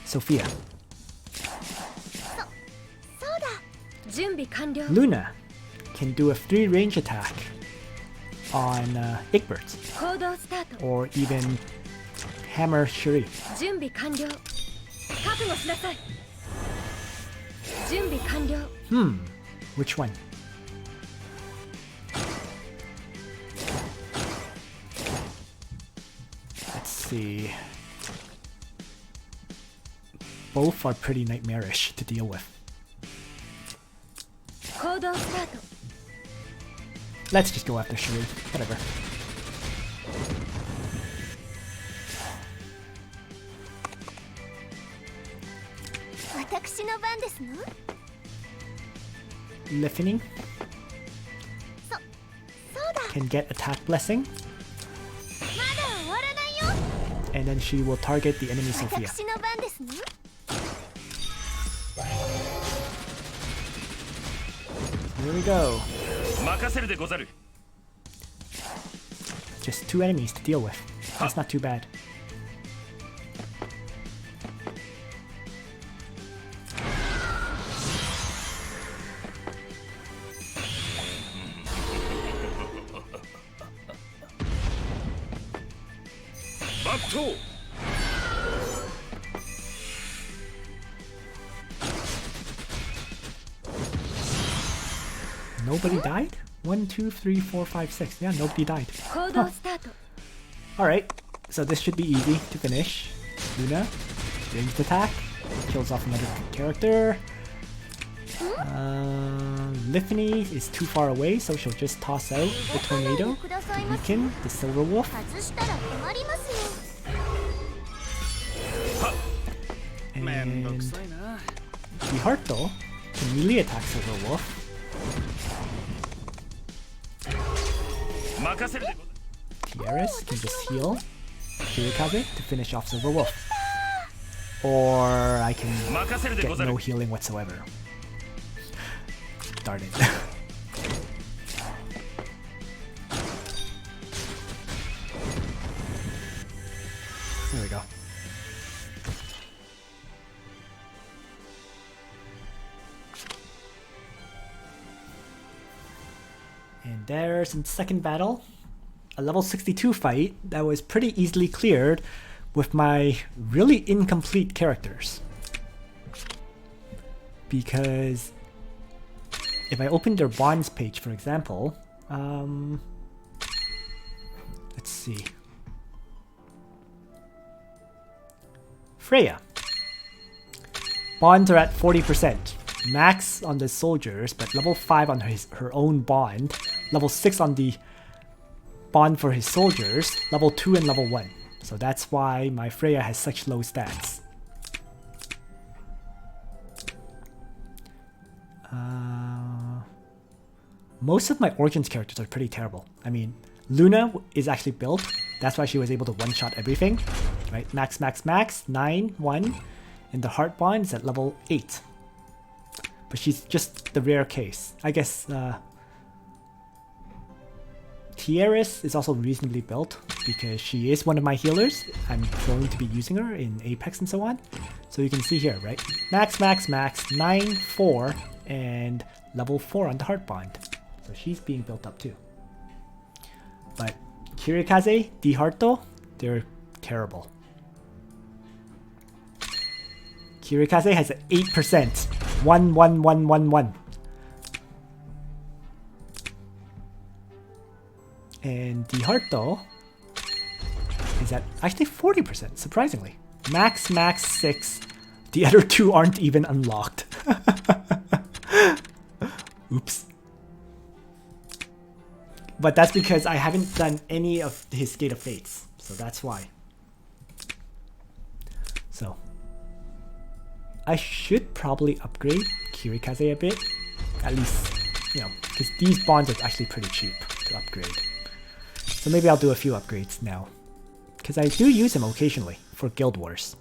Sophia. そうだ準備完了 Luna can do a 3-range attack on Egbert, 行動スタート or even hammer Cherie. 準備完了覚悟しなさい準備完了 Which one? Let's see. Both are pretty nightmarish to deal with. 行動スタート Let's just go after Cherie. Whatever. Liffany そうだ can get attack blessing, まだ終わらないよ and then she will target the enemy Sophia. 私の番ですね Here we go. 任せるでござる Just 2 enemies to deal with. That's not too bad. Nobody died? 1, 2, 3, 4, 5, 6. Yeah, nobody died. 行動スタート Alright, so this should be easy to finish. Luna, ranged attack, kills off another character. Liffany is too far away, so she'll just toss out the tornado to weaken the silver wolf. 外したら困りますよ めんどく And さいな Dietharte can melee attack silver wolf. 任せるでござる Tiaris can just heal Kirikaze to finish off silver wolf. Or I can 任せるでご get ざる no healing whatsoever. Darn it. There we go. And there's the second battle. A level 62 fight that was pretty easily cleared with my really incomplete characters. Because if I open their bonds page, for example, let's see. Freya. Bonds are at 40%. Max on the soldiers, but level 5 on her own bond. Level 6 on the bond for his soldiers. Level 2 and level 1. So that's why my Freya has such low stats. Most of my Origins characters are pretty terrible. I mean, Luna is actually built. That's why she was able to one-shot everything. Right? Max, max, max. 9, 1. And the heart bond is at level 8. But she's just the rare case. I guess Tiaris is also reasonably built because she is one of my healers. I'm going to be using her in Apex and so on. So you can see here, right? Max, max, max, 9, 4, and level 4 on the heart bond. So she's being built up too. But Kirikaze, Dietharte, they're terrible. Kirikaze has an 8%. 1, 1, 1, 1, 1. And Dietharte is at actually 40%, surprisingly. Max, max, 6. The other two aren't even unlocked. Oops. but that's because I haven't done any of his Gate of Fates, so that's why. So I should probably upgrade Kirikaze a bit, at least, you know, because these bonds are actually pretty cheap to upgrade. So maybe I'll do a few upgrades now, because I do use him occasionally for Guild Wars.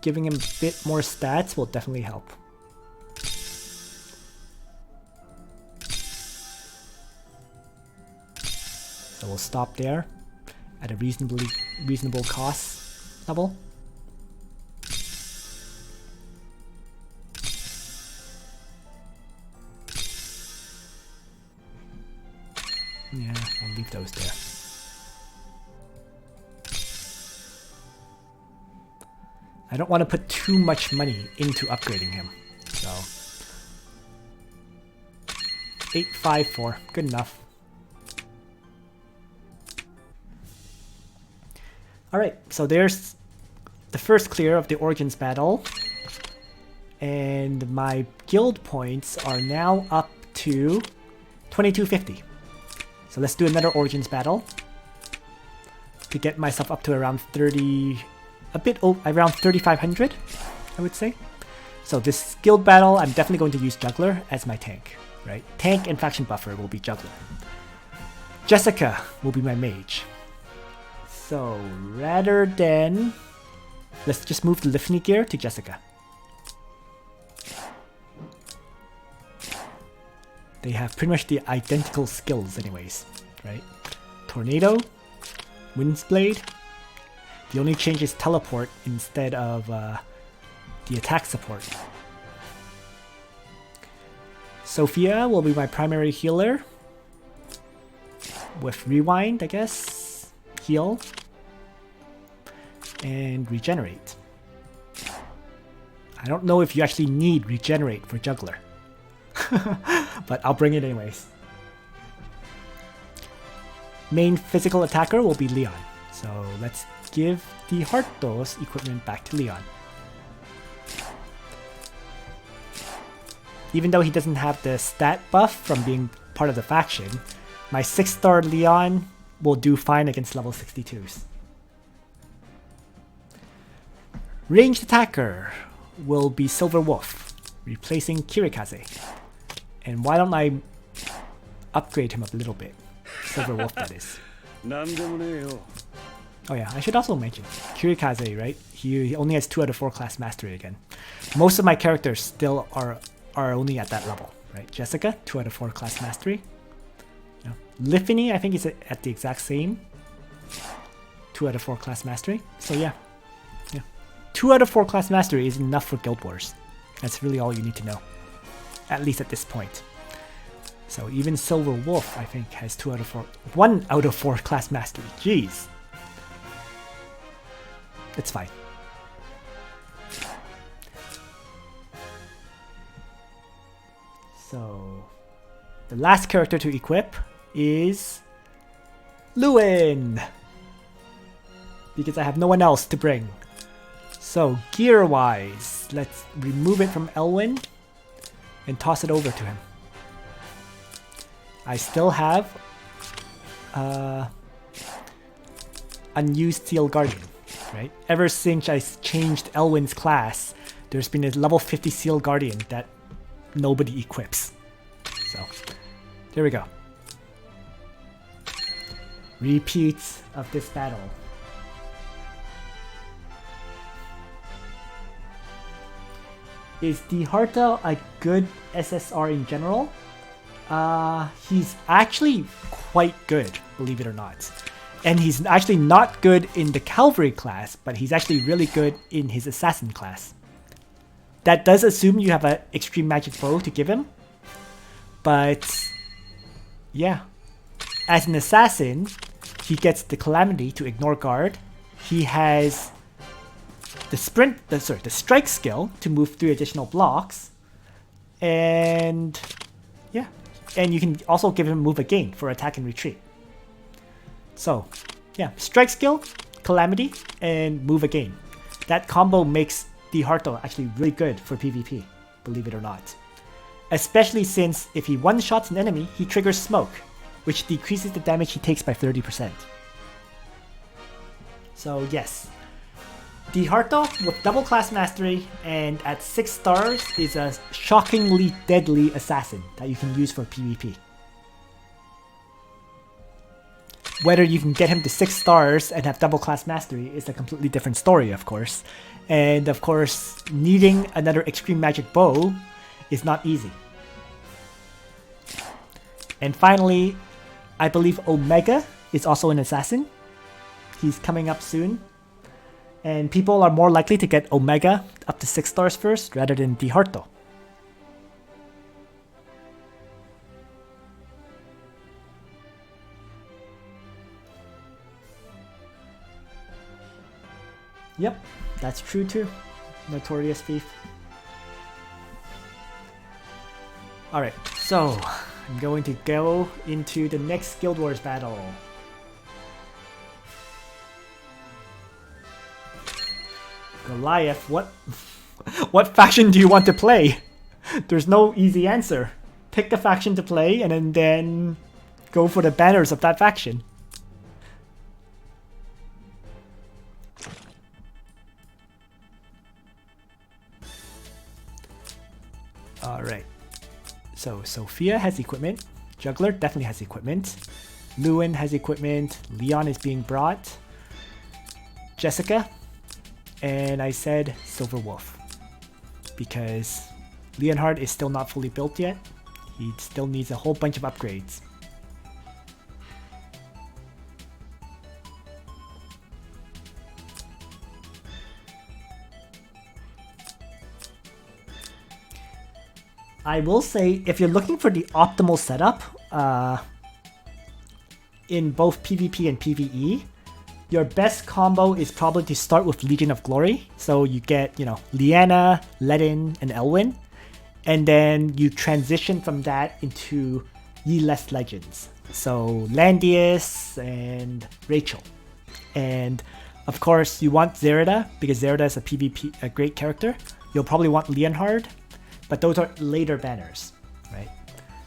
Giving him a bit more stats will definitely help. So we'll stop there at a reasonable cost level. Yeah, I'll leave those there. I don't want to put too much money into upgrading him, so 854, good enough. Alright, so there's the first clear of the Origins battle, and my guild points are now up to 2250. So let's do another Origins battle to get myself up to around 30, around 3500, I would say. So this guild battle, I'm definitely going to use Jugler as my tank, right? Tank and faction buffer will be Jugler. Jessica will be my mage. So rather than, let's just move the Liffany gear to Jessica. They have pretty much the identical skills anyways, right? Tornado, Wind's Blade. The only change is teleport instead of the attack support. Sophia will be my primary healer. With Rewind, I guess. Heal. And Regenerate. I don't know if you actually need Regenerate for Jugler. But I'll bring it anyways. Main physical attacker will be Leon. So let's give Dietharte's equipment back to Leon. Even though he doesn't have the stat buff from being part of the faction, my 6-star Leon will do fine against level 62s. Ranged attacker will be Silver Wolf, replacing Kirikaze. And why don't I upgrade him a little bit? Silver Wolf, that is. Oh yeah, I should also mention Kirikaze, right? He only has 2 out of 4 class mastery again. Most of my characters still are only at that level, right? Jessica, 2 out of 4 class mastery. You know, Liffany, I think is at the exact same 2 out of 4 class mastery. So yeah, 2 out of 4 class mastery is enough for Guild Wars. That's really all you need to know, at least at this point. So even Silver Wolf, I think, has 1 out of 4 class mastery. Jeez. It's fine. So the last character to equip is Lewin, because I have no one else to bring. So gear wise, let's remove it from Elwin and toss it over to him. I still have unused Steel Guardian, right? Ever since I changed Elwin's class, there's been a level 50 Steel Guardian that nobody equips. So there we go. Repeat of this battle. Is Dietharte a good SSR in general? He's actually quite good, believe it or not. And he's actually not good in the Cavalry class, but he's actually really good in his Assassin class. That does assume you have an Extreme Magic Bow to give him. But yeah, as an Assassin, he gets the Calamity to ignore guard. He has the strike skill to move 3 additional blocks. And yeah, and you can also give him move again for attack and retreat. So yeah, strike skill, Calamity, and move again. That combo makes Dietharte actually really good for PvP, believe it or not. Especially since if he one-shots an enemy, he triggers smoke, which decreases the damage he takes by 30%. So yes, Dietharte with double class mastery and at 6 stars is a shockingly deadly assassin that you can use for PvP. Whether you can get him to 6 stars and have double class mastery is a completely different story, of course. And of course, needing another extreme magic bow is not easy. And finally, I believe Omega is also an assassin. He's coming up soon. And people are more likely to get Omega up to 6 stars first rather than Dietharte. Yep, that's true too. Notorious Thief. Alright, so I'm going to go into the next Guild Wars battle. Goliath, what faction do you want to play? There's no easy answer. Pick a faction to play and then go for the banners of that faction. Alright, so Sophia has equipment, Jugler definitely has equipment, Lewin has equipment, Leon is being brought, Jessica, and I said Silver Wolf, because Leonhard is still not fully built yet, he still needs a whole bunch of upgrades. I will say, if you're looking for the optimal setup in both PvP and PvE, your best combo is probably to start with Legion of Glory. So you get, you know, Liana, Ledin, and Elwin. And then you transition from that into Yeless Legends. So Landius and Rachel. And of course, you want Zerida, because Zerida is a PvP, a great character. You'll probably want Leonhard. But those are later banners, right?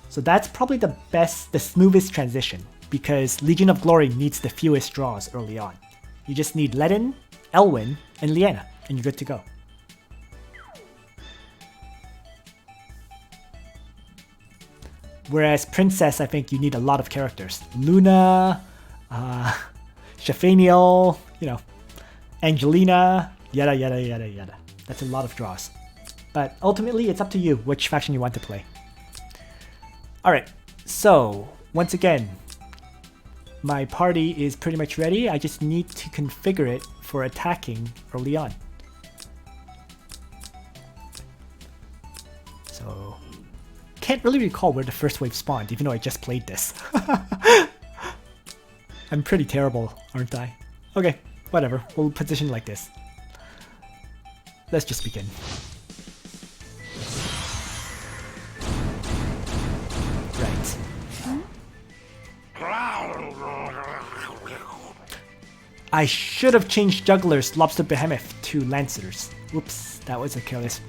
So that's probably the best, the smoothest transition, because Legion of Glory needs the fewest draws early on. You just need Ledin, Elwin, and Liana, and you're good to go. Whereas Princess, I think you need a lot of characters. Luna, Shelfaniel, you know, Angelina, yada yada yada yada. That's a lot of draws. But ultimately, it's up to you which faction you want to play. Alright, so once again, my party is pretty much ready. I just need to configure it for attacking early on. So, can't really recall where the first wave spawned, even though I just played this. I'm pretty terrible, aren't I? Okay, whatever. We'll position like this. Let's just begin. Right. I should have changed Jugler's Lobster Behemoth to Lancers. Whoops, that was a careless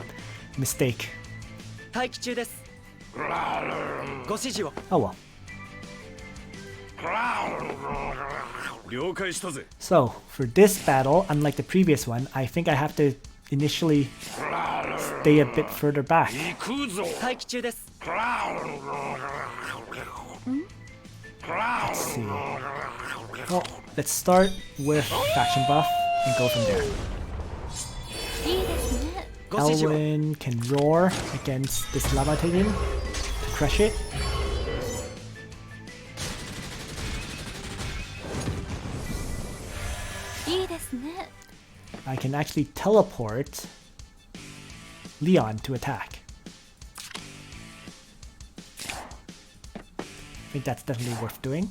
mistake. Oh well. So, for this battle, unlike the previous one, I think I have to initially stay a bit further back. Let's see. Well, let's start with faction buff and go from there. Elwin can roar against this lava titan to crush it. I can actually teleport Leon to attack. I think that's definitely worth doing.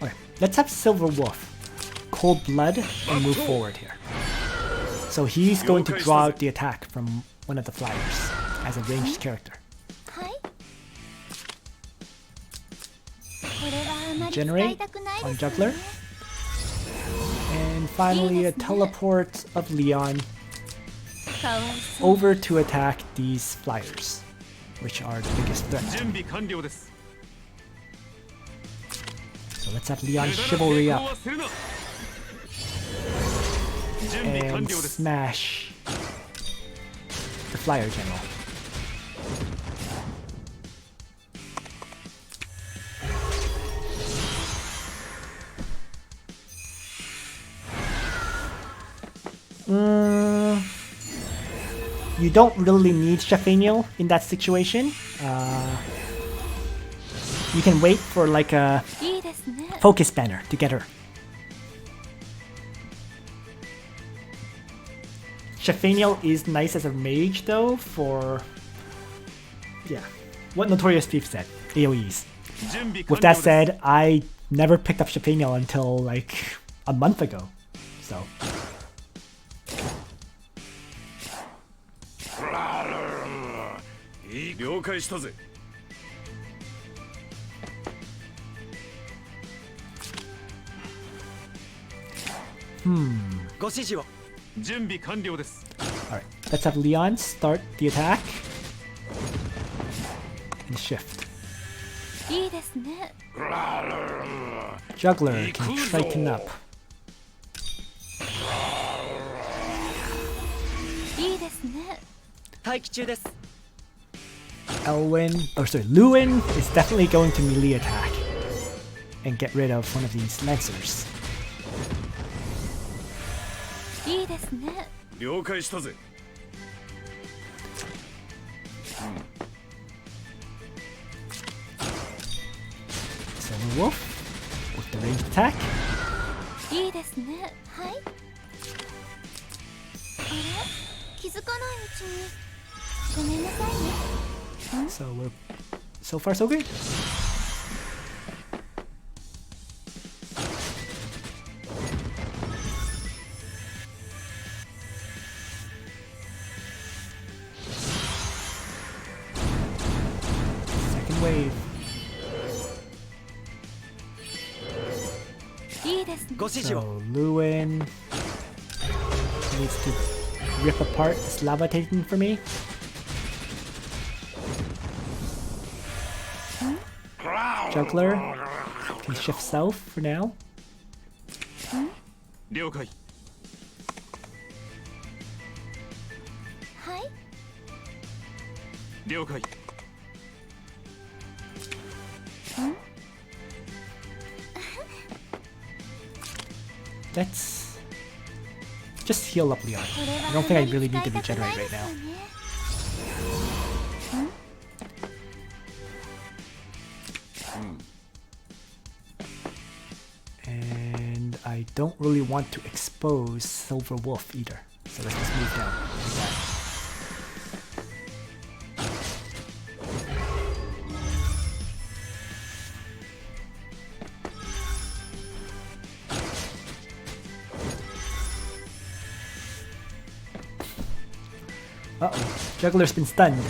Okay, let's have Silver Wolf. Cold Blood and move forward here. So he's going to draw out the attack from one of the flyers as a ranged character. はい。これはあまり使い Generate たくない on ですよ Jugler. ね。 And finally a teleport of Leon かわいそう。 over to attack these flyers, which are the biggest threat. 準備完了です So let's have Leon's chivalry up 準備完 and 了です smash the flyer general. You don't really need Shelfaniel in that situation. You can wait for like a いいですね。 focus banner to get her. Shelfaniel is nice as a mage though for, yeah, what Notorious Thief said, AoEs. 準備完 With 了 that です said, I never picked up Shelfaniel until like a month ago. So 了解したぜ ご指示を 準備完了です alright, let's have Leon start the attack and shift. いいですね。 Jugler can straighten up. いいですね。待機中です Elwin, or sorry, Lewin is definitely going to melee attack and get rid of one of these lancers. いいですね。 了解したぜ Silver Wolf with the ranged attack. いいですね。はい。あれ？気づかないうちに。ごめんなさいね。 So we're so far so good. Second wave. いいですね。ご指示を So Lewin needs to rip apart this lava titan for me. Jugler can shift south for now. 了解 はい。 了解 Let's just heal up Leon. I don't think I really need to regenerate right now. And I don't really want to expose Silver Wolf either. So let's just move down like that. Uh-oh, Jugler's been stunned.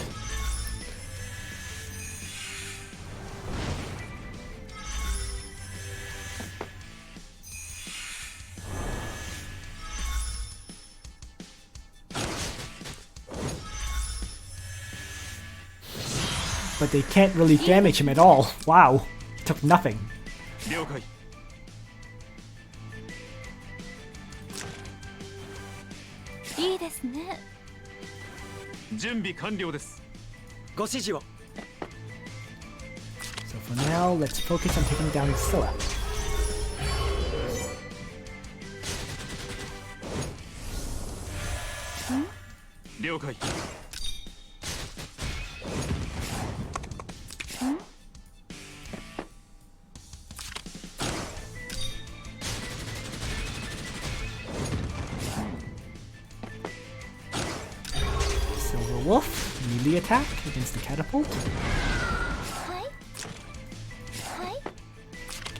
But they can't really damage him at all. Wow, he took nothing. 了解 いいですね。 準備完了です ご指示を So for now, let's focus on taking down Scylla. 了解 Silver Wolf, melee attack against the catapult. はい。はい。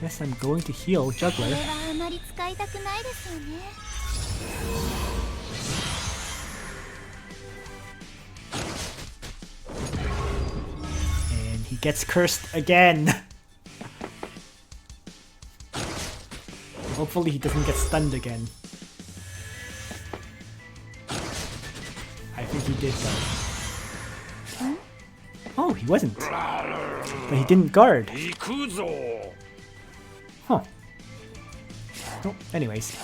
Guess I'm going to heal こ Jugler. れはあまり使いたくないですよね。gets cursed again. Hopefully he doesn't get stunned again. I think he did though. Oh, he wasn't. But he didn't guard. Huh. Oh, anyways.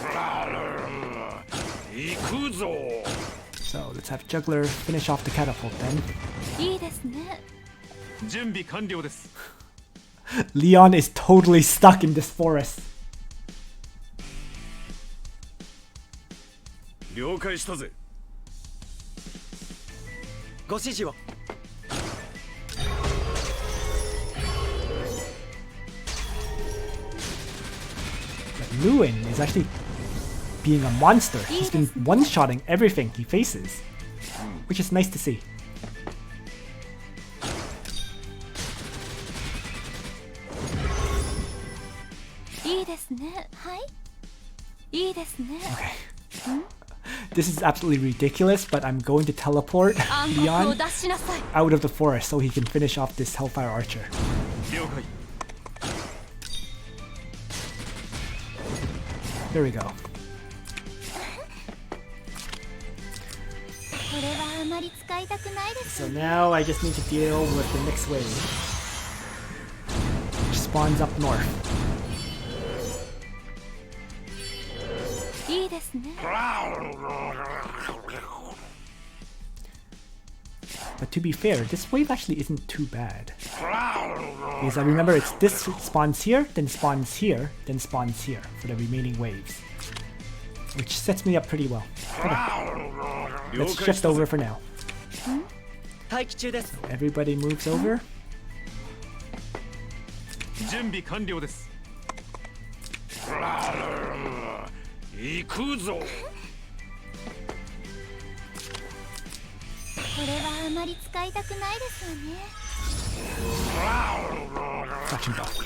So let's have Jugler finish off the catapult then. Leon is totally stuck in this forest. Lewin is actually being a monster. He's been one-shotting everything he faces, which is nice to see. Okay. This is absolutely ridiculous, but I'm going to teleport Leon out of the forest so he can finish off this Hellfire Archer. There we go. So now I just need to deal with the next wave, which spawns up north. But to be fair, this wave actually isn't too bad. Because I remember it's this spawns here, then spawns here, then spawns here for the remaining waves. Which sets me up pretty well. Okay. Let's shift over for now. So everybody moves over. Fraction buff.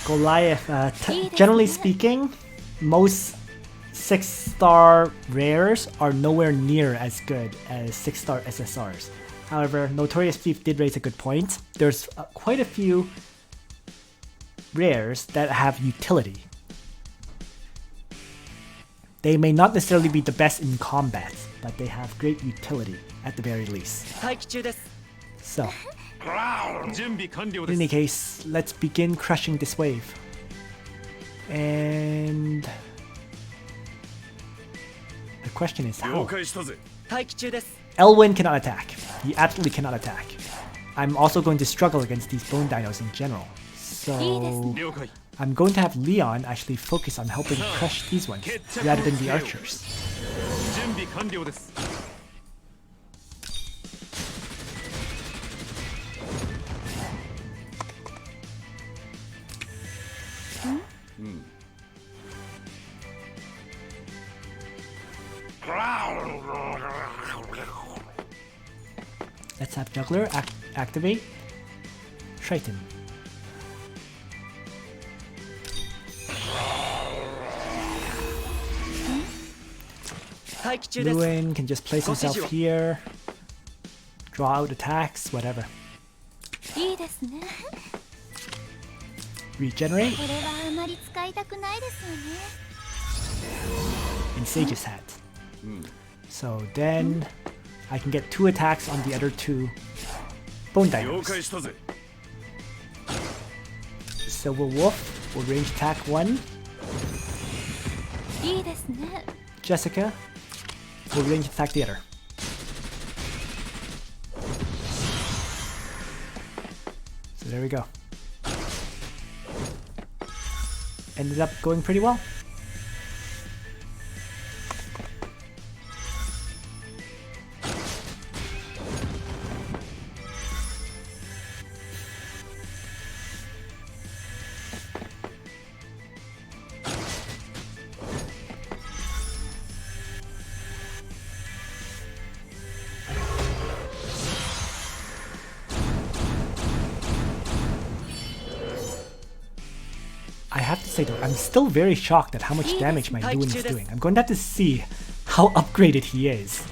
Goliath, generally speaking, most 6-star rares are nowhere near as good as 6-star SSRs. However, Notorious Thief did raise a good point. There's quite a few rares that have utility. They may not necessarily be the best in combat, but they have great utility at the very least. So, in any case, let's begin crushing this wave. And the question is how? Elwin cannot attack. He absolutely cannot attack. I'm also going to struggle against these bone dinos in general. So I'm going to have Leon actually focus on helping crush these ones rather than the archers. Let's have Jugler activate Triton. Lewin can just place himself here, draw out attacks, whatever. Regenerate. And Sage's Hat. So then I can get 2 attacks on the other 2 bone dinos. Silver Wolf will range attack 1. Jessica will range attack the other. So there we go. Ended up going pretty well. say though, I'm still very shocked at how much damage my Lewin is doing. I'm going to have to see how upgraded he is,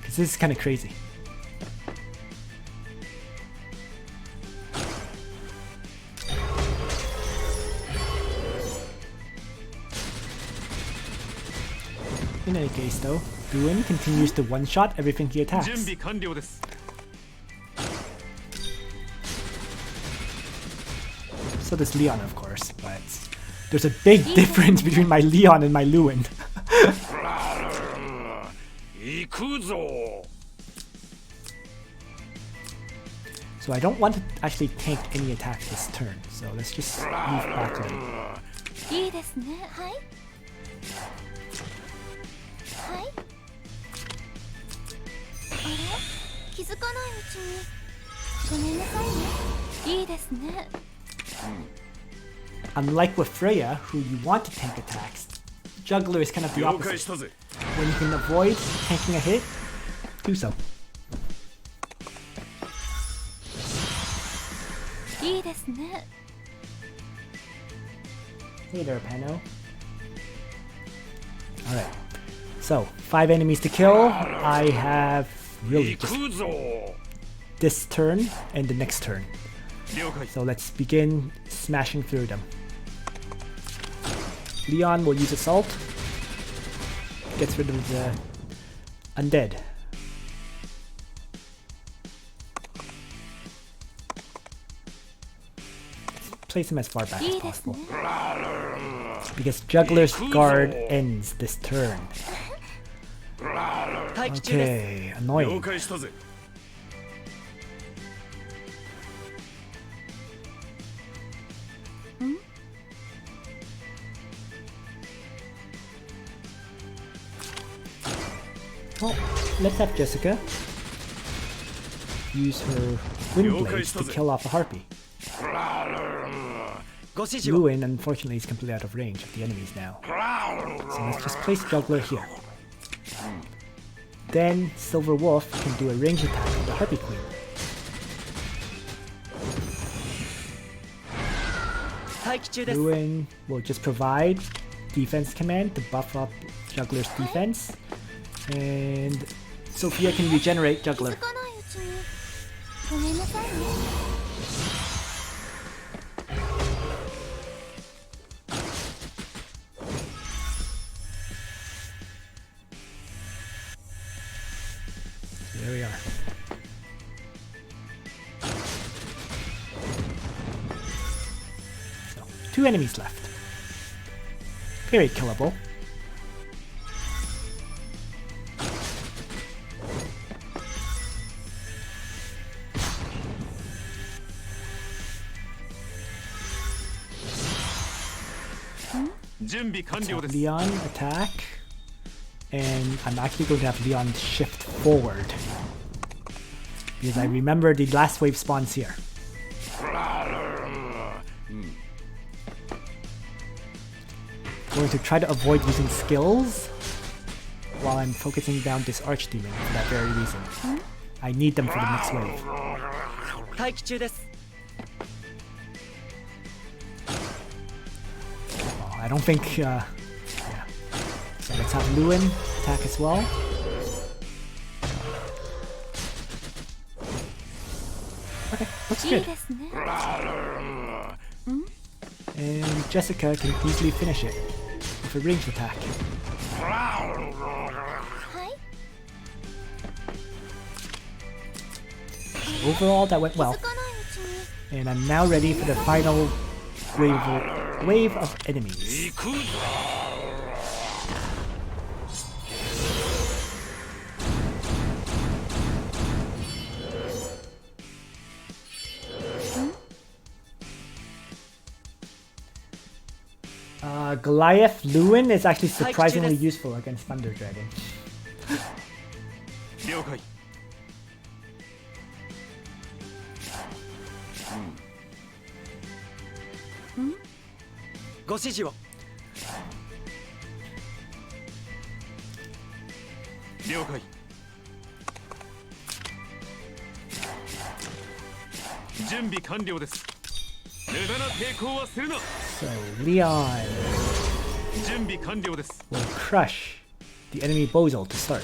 because this is kind of crazy. In any case though, Lewin continues to one-shot everything he attacks. So does Leon, of course, but there's a big difference between my Leon and my Lewin. So I don't want to actually tank any attacks this turn, so let's just move back lane. Unlike with Freya, who you want to tank attacks, Jugler is kind of the opposite. When you can avoid tanking a hit, do so. Hey there, Pano. Alright, so 5 enemies to kill. I have really just this turn and the next turn. So let's begin smashing through them. Leon will use Assault. Gets rid of the undead. Let's place him as far back as possible. Because Jugler's guard ends this turn. Okay, annoying. Well, let's have Jessica use her wind blades to kill off a harpy. Lewin, unfortunately, is completely out of range of the enemies now. So let's just place Jugler here. Then Silver Wolf can do a range attack on the Harpy Queen. Lewin will just provide defense command to buff up Jugler's defense. And Sophia can regenerate Jugler. There we are. So, 2 enemies left. Very killable. Leon attack, and I'm actually going to have Leon shift forward because I remember the last wave spawns here. Going to try to avoid using skills while I'm focusing down this archdemon for that very reason. I need them for the next wave. I don't think, yeah. So let's have Lewin attack as well. Okay, looks good. And Jessica can easily finish it with a ranged attack. Overall, that went well. And I'm now ready for the final wave of enemies. Goliath Lewin is actually surprisingly useful against Thunder Dragon. So Leon 準備完了です will crush the enemy Bozel to start.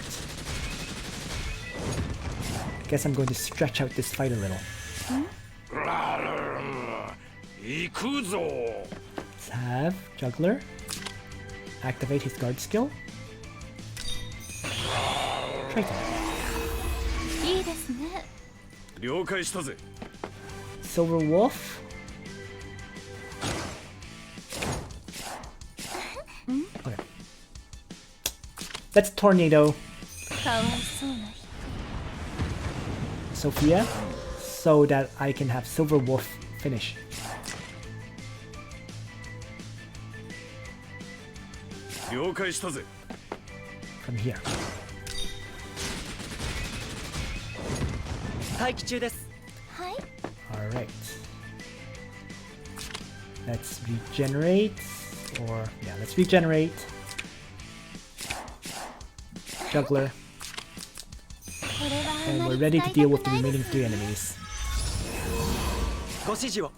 I guess I'm going to stretch out this fight a little. 行くぞ Let's have Jugler activate his guard skill. Triton. いいですね。了解したぜ Silver Wolf. Okay. Let's Tornado かわいそうな人。 Sophia so that I can have Silver Wolf finish. 了解したぜ From here. 待機中です。はい。 Alright. Let's regenerate. Or, yeah, let's regenerate. Jugler. これはあ And ま we're り ready 使 to いた deal く with the ないで remaining す three ね。 enemies. ご指示を。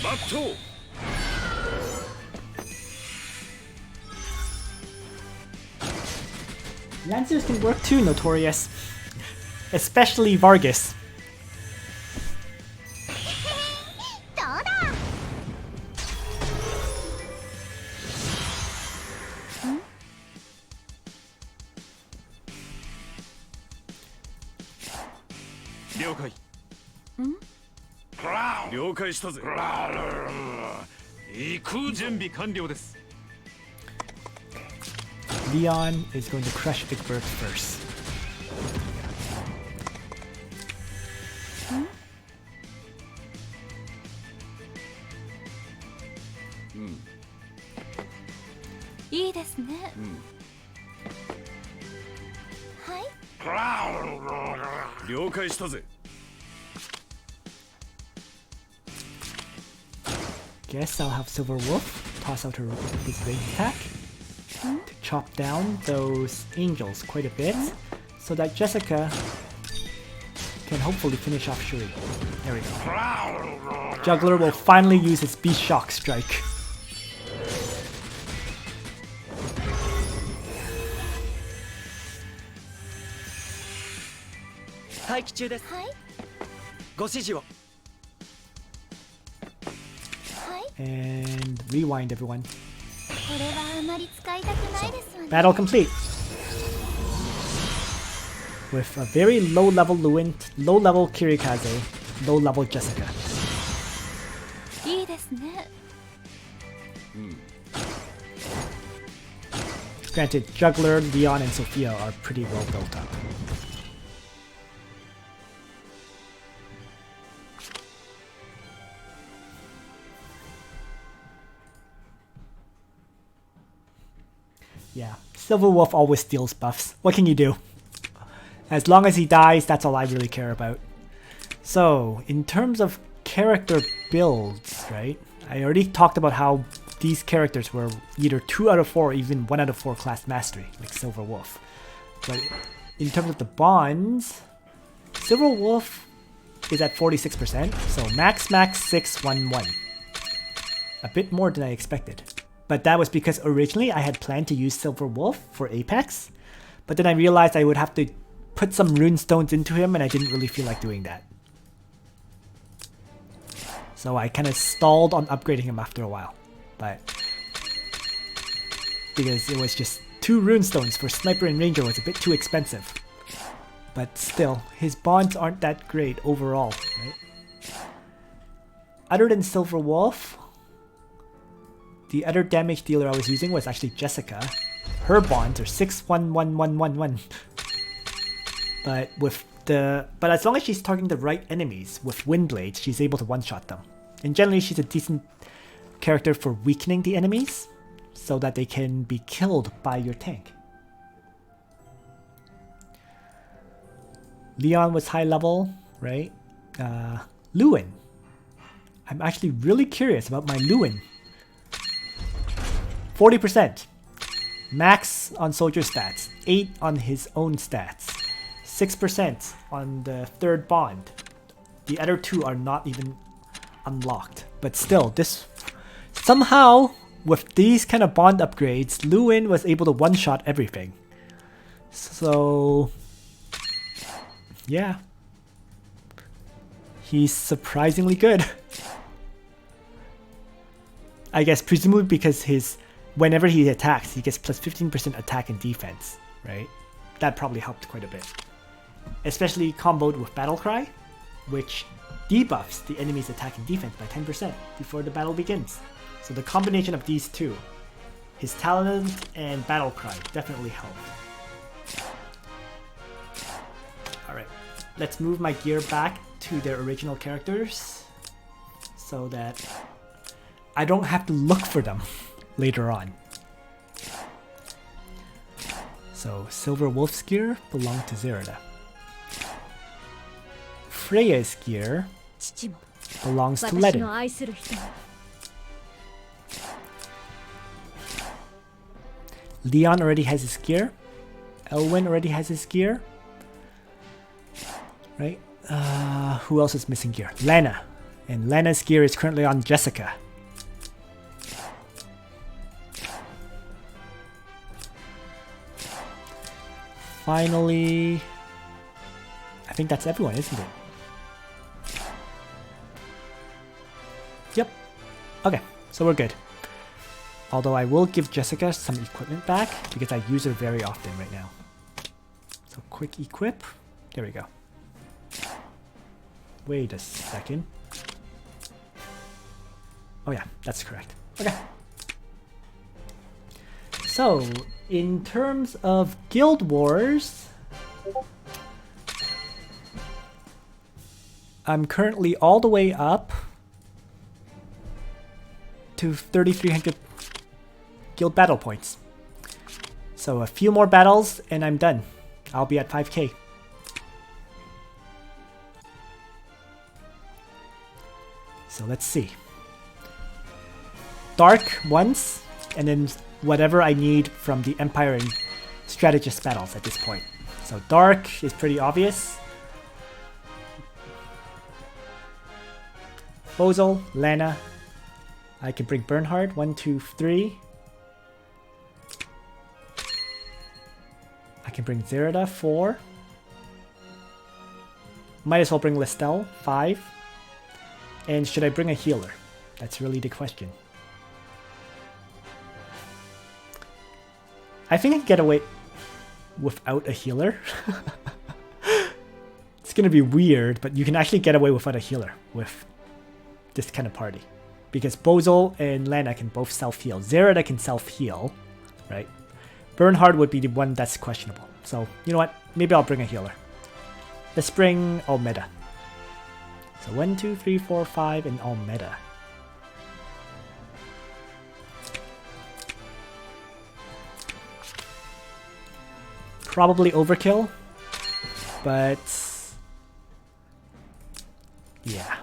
マット Lancers can work too, Notorious. Especially Vargas. どうだ。了解了解したぜ行く準備完了です Leon is going to crush Big Bird first. Mm. いいですね。はい。了解したぜ Guess I'll have Silver Wolf toss out his range attack to chop down those angels quite a bit so that Jessica can hopefully finish off Cherie. There we go. Jugler will finally use his Beast Shock Strike. And rewind, everyone. これはあまり使いたくないですわね。 Battle complete. With a very low level Lewin, low level Kirikaze, low level Jessica. いいですね。 Granted, Jugler, Leon, and Sophia are pretty well built up. Yeah, Silver Wolf always steals buffs. What can you do? As long as he dies, that's all I really care about. So, in terms of character builds, right? I already talked about how these characters were either 2 out of 4 or even 1 out of 4 class mastery, like Silver Wolf. But in terms of the bonds, Silver Wolf is at 46%, so max 611. A bit more than I expected. But that was because originally I had planned to use Silver Wolf for Apex, but then I realized I would have to put some rune stones into him and I didn't really feel like doing that. So I kind of stalled on upgrading him after a while. But because it was just 2 rune stones for Sniper and Ranger was a bit too expensive. But still, his bonds aren't that great overall, right? Other than Silver Wolf, the other damage dealer I was using was actually Jessica. Her bonds are 61111. But as long as she's targeting the right enemies with Wind Blades, she's able to one-shot them. And generally she's a decent character for weakening the enemies so that they can be killed by your tank. Leon was high level, right? Lewin. I'm actually really curious about my Lewin. 40%. Max on soldier stats. 8 on his own stats. 6% on the third bond. The other two are not even unlocked. But still, this somehow with these kind of bond upgrades, Lewin was able to one-shot everything. So yeah, he's surprisingly good. I guess presumably because whenever he attacks, he gets plus 15% attack and defense, right? That probably helped quite a bit. Especially comboed with Battle Cry, which debuffs the enemy's attack and defense by 10% before the battle begins. So the combination of these two, his talent and Battle Cry, definitely helped. Alright, let's move my gear back to their original characters so that I don't have to look for them later on. So Silver Wolf's gear belonged to Zerida. Freya's gear belongs to Ledin. Leon already has his gear. Elwin already has his gear. Right? Who else is missing gear? Lana. And Lana's gear is currently on Jessica. Finally, I think that's everyone, isn't it? Yep. Okay, so we're good. Although I will give Jessica some equipment back because I use her very often right now. So quick equip. There we go. Wait a second. Oh yeah, that's correct. Okay. So, in terms of Guild Wars, I'm currently all the way up to 3,300 guild battle points. So a few more battles and I'm done. I'll be at 5k. So let's see. Dark once, and then whatever I need from the Empire and Strategist battles at this point. So Dark is pretty obvious. Bozel, Lana. I can bring Bernhardt, 1, 2, 3. I can bring Zerida, 4. Might as well bring Listell, 5. And should I bring a healer? That's really the question. I think I can get away without a healer. It's gonna be weird, but you can actually get away without a healer with this kind of party. Because Bozel and Lana can both self-heal. Zerida can self-heal, right? Bernhardt would be the one that's questionable. So, you know what? Maybe I'll bring a healer. Let's bring Almeda. So 1, 2, 3, 4, 5, and Almeda. Probably overkill, but yeah.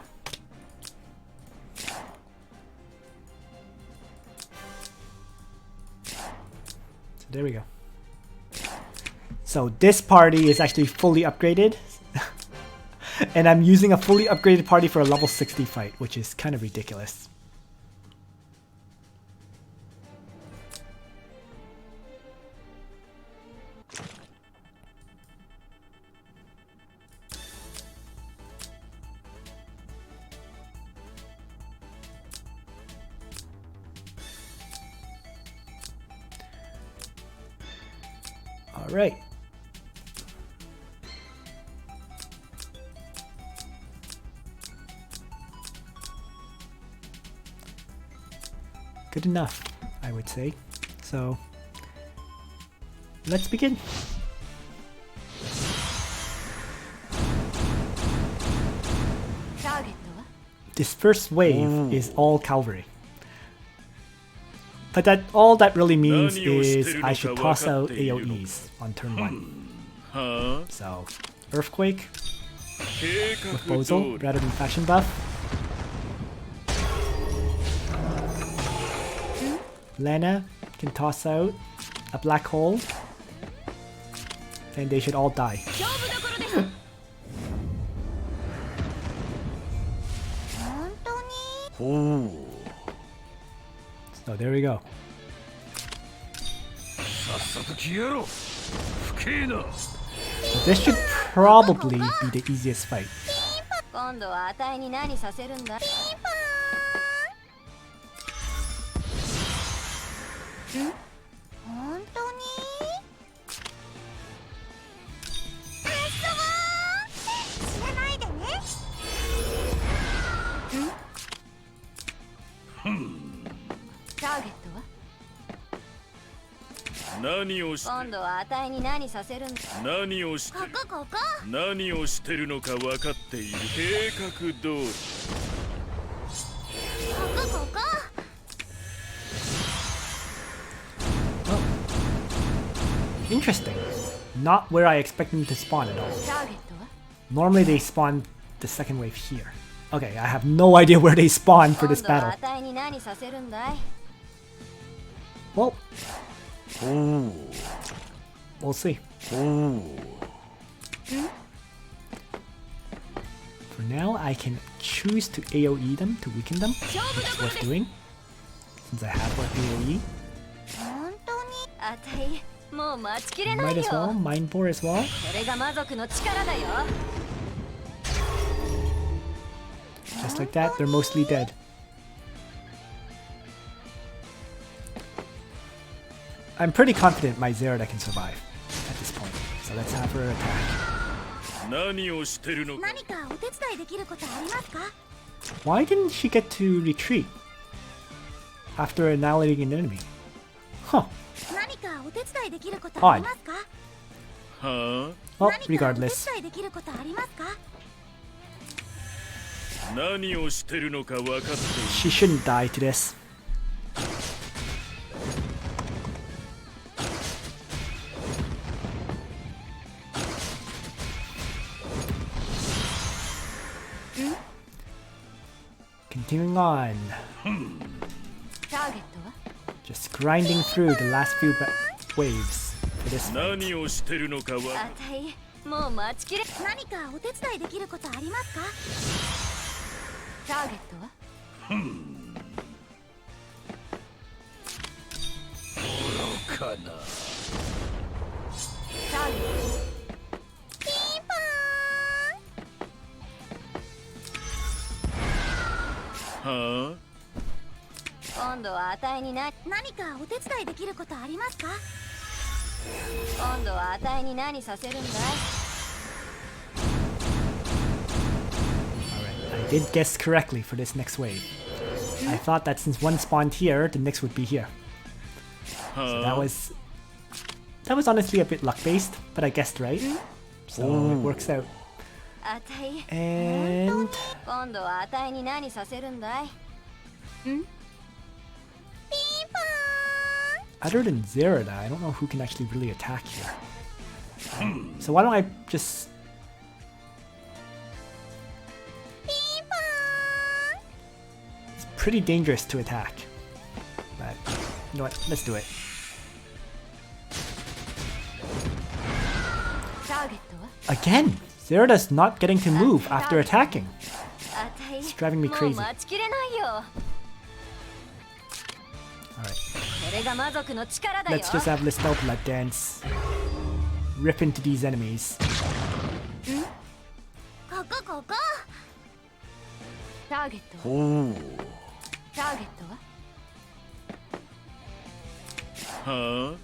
So there we go. So this party is actually fully upgraded. And I'm using a fully upgraded party for a level 60 fight, which is kind of ridiculous. All right. Good enough, I would say. So, let's begin. This first wave is all cavalry. But all that really means is I should toss out AoEs on turn 1. So, Earthquake with Bozel rather than Fashion Buff. Lana can toss out a Black Hole. And they should all die. So there we go. So this should probably be the easiest fight. 今度はあたいに何させるんだ。本当に？死なないでね。ターゲットは？何をして今度はあたいに何させるんだ。何をしてここ。何をしてるのか分かっている。計画通り。ここ。Interesting. Not where I expect them to spawn at all. ターゲットは？ Normally they spawn the second wave here. Okay, I have no idea where they spawn for this 今度は battle. あたいに何させるんだい。 Well, we'll see. For now, I can choose to AoE them to weaken them. It's worth doing, since I have one AoE. 本当に？あたいもう待ちきれない Might よ。 as well, Mind Bore as well. これが魔族の力だよ。 Just like that, they're mostly dead. I'm pretty confident my Zerida can survive at this point, so let's have her attack. 何をしてるのか。何かお手伝いできることありますか？ Why didn't she get to retreat after annihilating an enemy? Huh. 何かお手伝いできることありますか？は Well, 何かお手 regardless. 伝いできることありますか？あ、何をしてるのか分かっている。 She shouldn't die to this. Continuing on. ターゲットは？ Just grinding through the last few waves for this fight. 何をしてるのかは。あたいもう待ちきれ。何かお手伝いできることありますか？ターゲットは？愚かな。ターゲット。ピンポーン。はあ。今度はあたいに何かお手伝いできることありますか？今度はあたいに何させるんだい？ Alright, I did guess correctly for this next wave. I thought that since one spawned here, the next would be here. So that was honestly a bit luck based, but I guessed right. So it works out. あたい And 今度はあたいに何させるんだい？ピンポーン。 other than Zerida, I don't know who can actually really attack here. So why don't I just... It's pretty dangerous to attack. But, you know what, let's do it. ターゲットは？ Again! Zerida's not getting to move after attacking. あたい It's driving me もう crazy. 待ちきれないよ。 Alright, これが魔族の力だよ。 let's just have Listell Blood Dance. Rip into these enemies. ここ。ターゲットは？ターゲットは？はあ。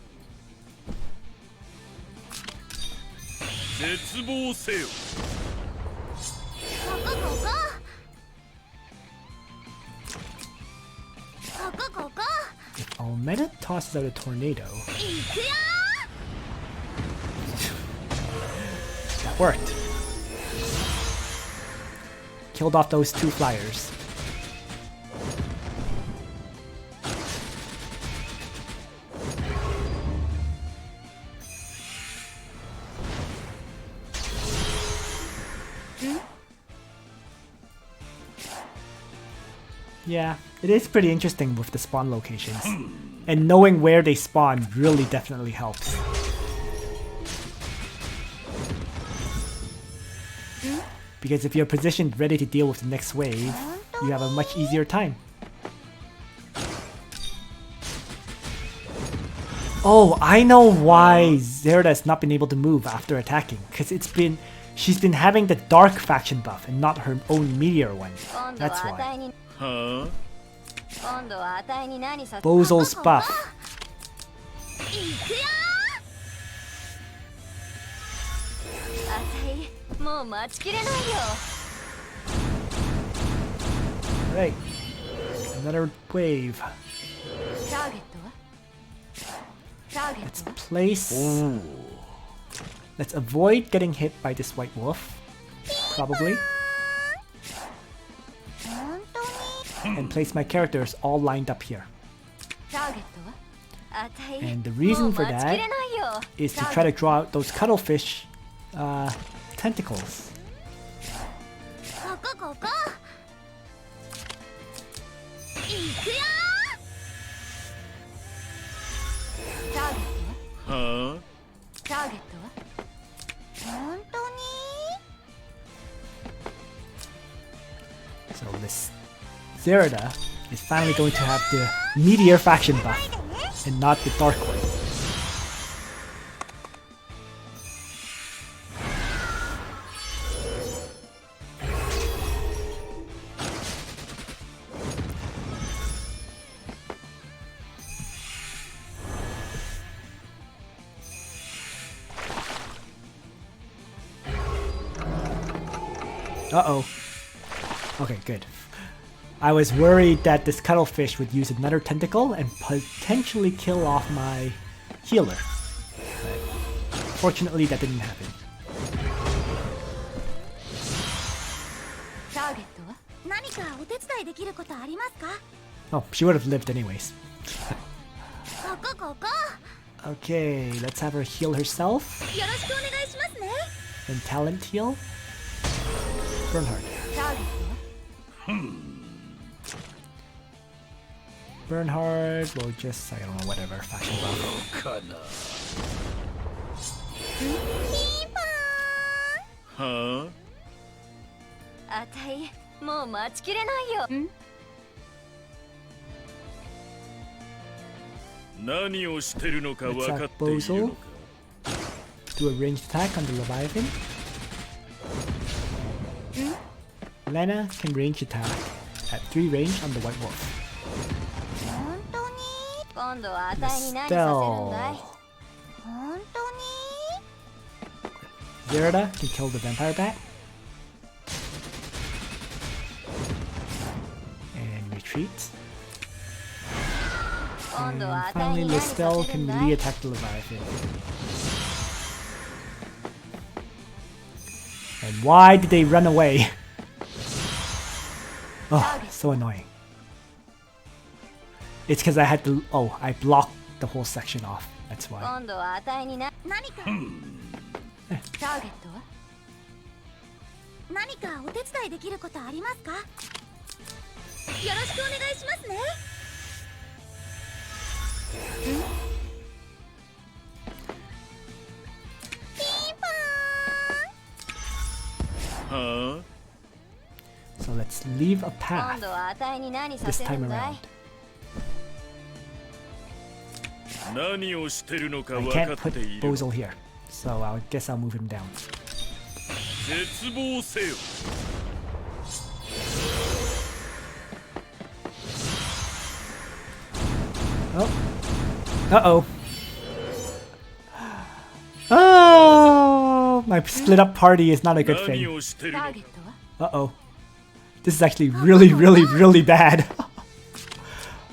絶望せよ。ここ。 If Almeda tosses out a tornado... いくよ That worked. Killed off those two flyers. Yeah, it is pretty interesting with the spawn locations. And knowing where they spawn really definitely helps. Because if you're positioned ready to deal with the next wave, you have a much easier time. Oh, I know why Zerida has not been able to move after attacking. Because she's been having the dark faction buff and not her own meteor one. That's why. Huh? Bozel's buff. Right. Another wave. Let's place. Let's avoid getting hit by this white wolf. Probably. And place my characters all lined up here. And the reason for that is to try to draw out those cuttlefish tentacles. Huh? So this Zerida is finally going to have the meteor faction buff and not the dark one. Uh-oh. Okay, good. I was worried that this cuttlefish would use another tentacle and potentially kill off my healer. But fortunately, that didn't happen. Oh, she would have lived anyways. Okay, let's have her heal herself. And talent heal. Bernhardt. Bernhardt will just, I don't know, whatever, faction buff. Huh? あたいもう待ちきれないよ。何をしてるのか分かっているのか。 Bozel. Do a ranged attack on the Leviathan. Lana can range attack at 3 range on the White Wolf. 今度はあたいに何させるんだい？ Listell. 本当に？ Zerida can kill the vampire bat. And retreat. And finally Listell can melee attack the Leviathan. And why did they run away? Oh, so annoying. It's because I had to. Oh, I blocked the whole section off. That's why. 今度はあたいに何かターゲットは何かお手伝いできることありますか？よろしくお願いしますね。Huh? So let's leave a path 今度はあたいに何さ this せる time んだい？ around. 何をしてるのか I 分か can't っ put ている。 Bozel here, so I guess I'll move him down. 絶望せよ。 Oh. Uh-oh. Oh! My split up party is not a good 何 thing. をしてるの ターか ゲットは Uh-oh. This is actually really, really, really bad.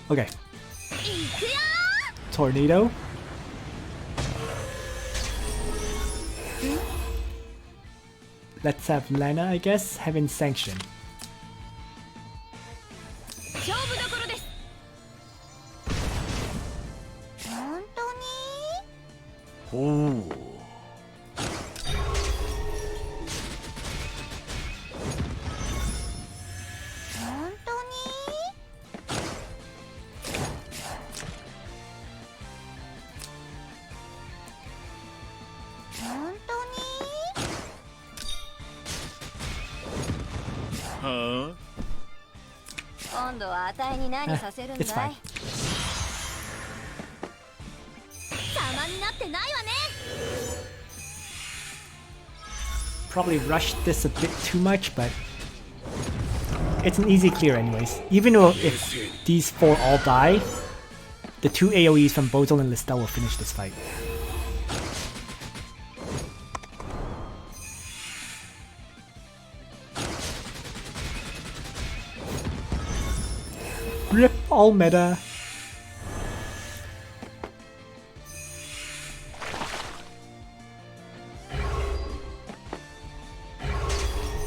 Okay. いくよ Tornado. Let's have Lana, I guess. Heaven Sanction. 勝負どころです。本当に？ほう。本当に？本当に？ Huh? 今度はあたいに何させるんだい It's fine. 様になってないわね Probably rushed this a bit too much, but it's an easy clear anyways. Even though if these 4 all die, the 2 AoEs from Bozel and Listell will finish this fight. Rip Almeda.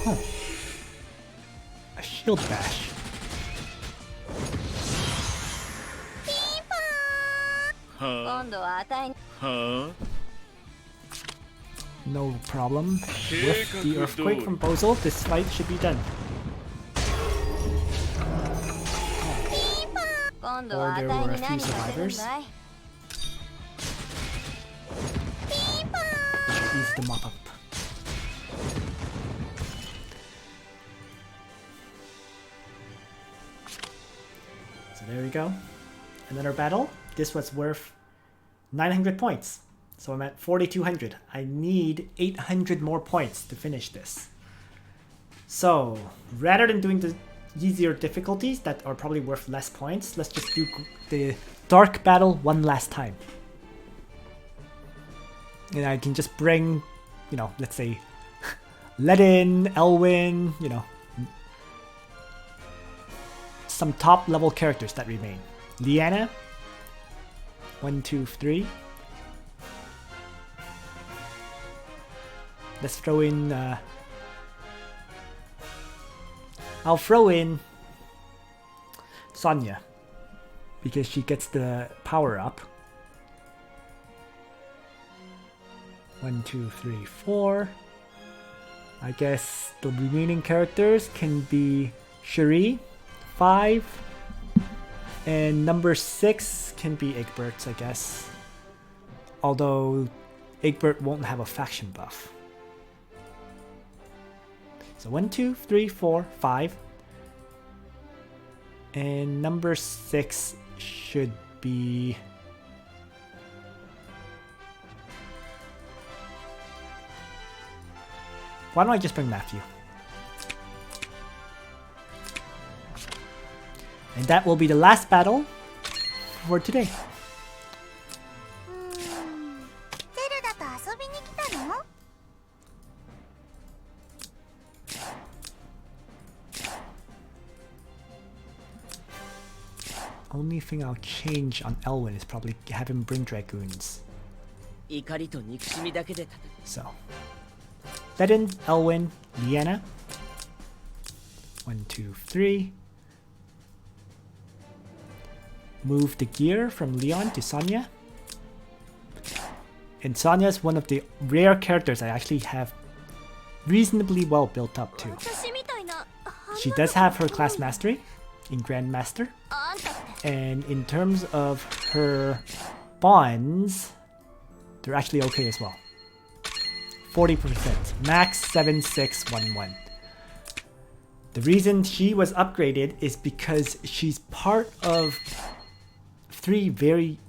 Huh. A shield bash. No problem. With the earthquake from Bozel, this fight should be done. Or there were a few survivors. Ease them up. So there we go. Another battle. This was worth 900 points. So I'm at 4,200. I need 800 more points to finish this. So rather than doing the easier difficulties that are probably worth less points, let's just do the dark battle one last time. And I can just bring, you know, let's say Ledin, Elwin, you know, some top level characters that remain. Liana, 1, 2, 3. Let's throw in, I'll throw in Sonya, because she gets the power up. 1, 2, 3, 4. I guess the remaining characters can be Cherie, 5. And number 6 can be Egbert, I guess. Although Egbert won't have a faction buff. So 1, 2, 3, 4, 5. And number 6 should be... Why don't I just bring Matthew? And that will be the last battle for today. ゼルダと遊びに来たの Only thing I'll change on Elwin is probably have him bring Dragoons. 怒りと憎しみだけで戦う So, Ledin, Elwin, Liana. 1, 2, 3. Move the gear from Leon to Sonya. And Sonya is one of the rare characters I actually have reasonably well built up to. She does have her class mastery in Grandmaster. And in terms of her bonds, they're actually okay as well. 40%. Max 7611. The reason she was upgraded is because she's part of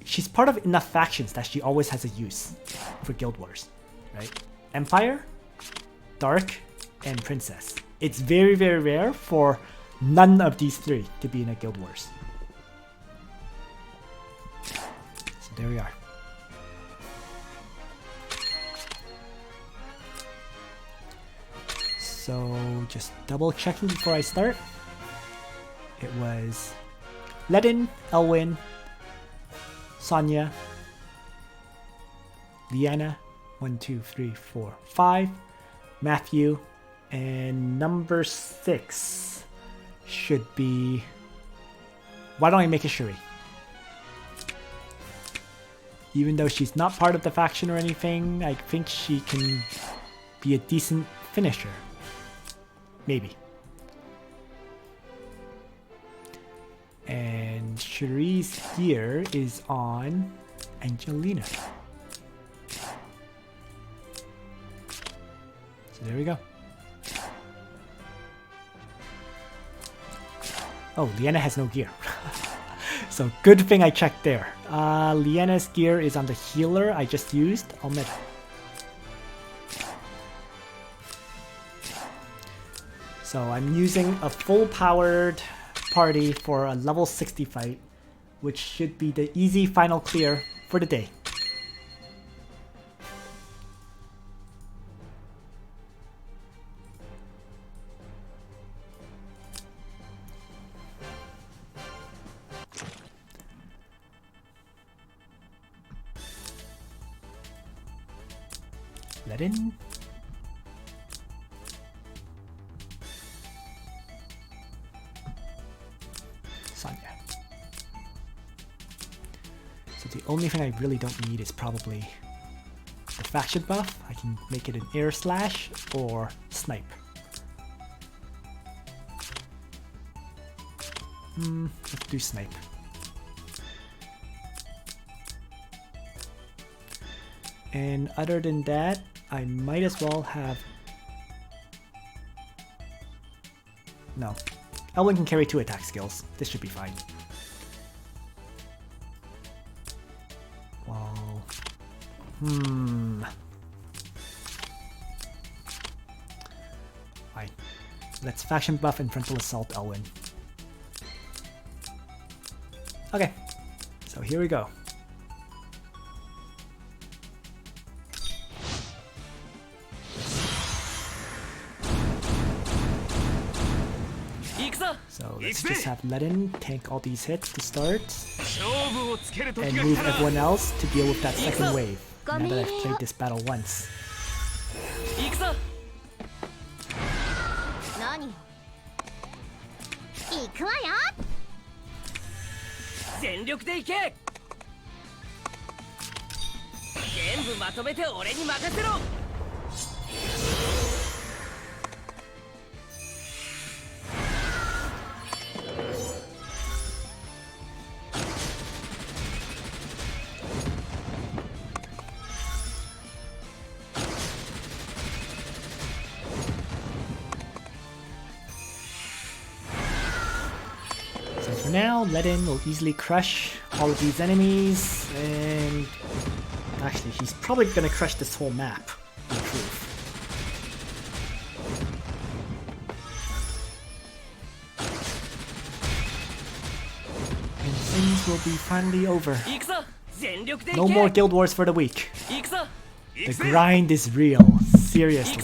she's part of enough factions that she always has a use for Guild Wars, right? Empire, Dark, and Princess. It's very, very rare for none of these 3 to be in a Guild Wars. So there we are. So just double checking before I start. It was Ledin, Elwin, Sonya, Liana, 1, 2, 3, 4, 5, Matthew, and number 6 should be... Why don't I make it Cherie? Even though she's not part of the faction or anything, I think she can be a decent finisher. Maybe. And Cherie's gear is on Angelina. So there we go. Oh, Liana has no gear. So good thing I checked there. Liana's gear is on the healer I just used, Almeda. So I'm using a full-powered party for a level 60 fight, which should be the easy final clear for the day. Ledin. Sonya. So the only thing I really don't need is probably the faction buff. I can make it an air slash or snipe. Let's do snipe. And other than that, I might as well have... No. Elwin can carry 2 attack skills. This should be fine. Well... Fine. Let's faction buff and frontal assault Elwin. Okay. So here we go. So let's just have Ledin tank all these hits to start, and move everyone else to deal with that second wave, now that I've played this battle once. Now, Ledin will easily crush all of these enemies, and actually, he's probably going to crush this whole map, in truth. And things will be finally over. No more Guild Wars for the week. The grind is real, seriously.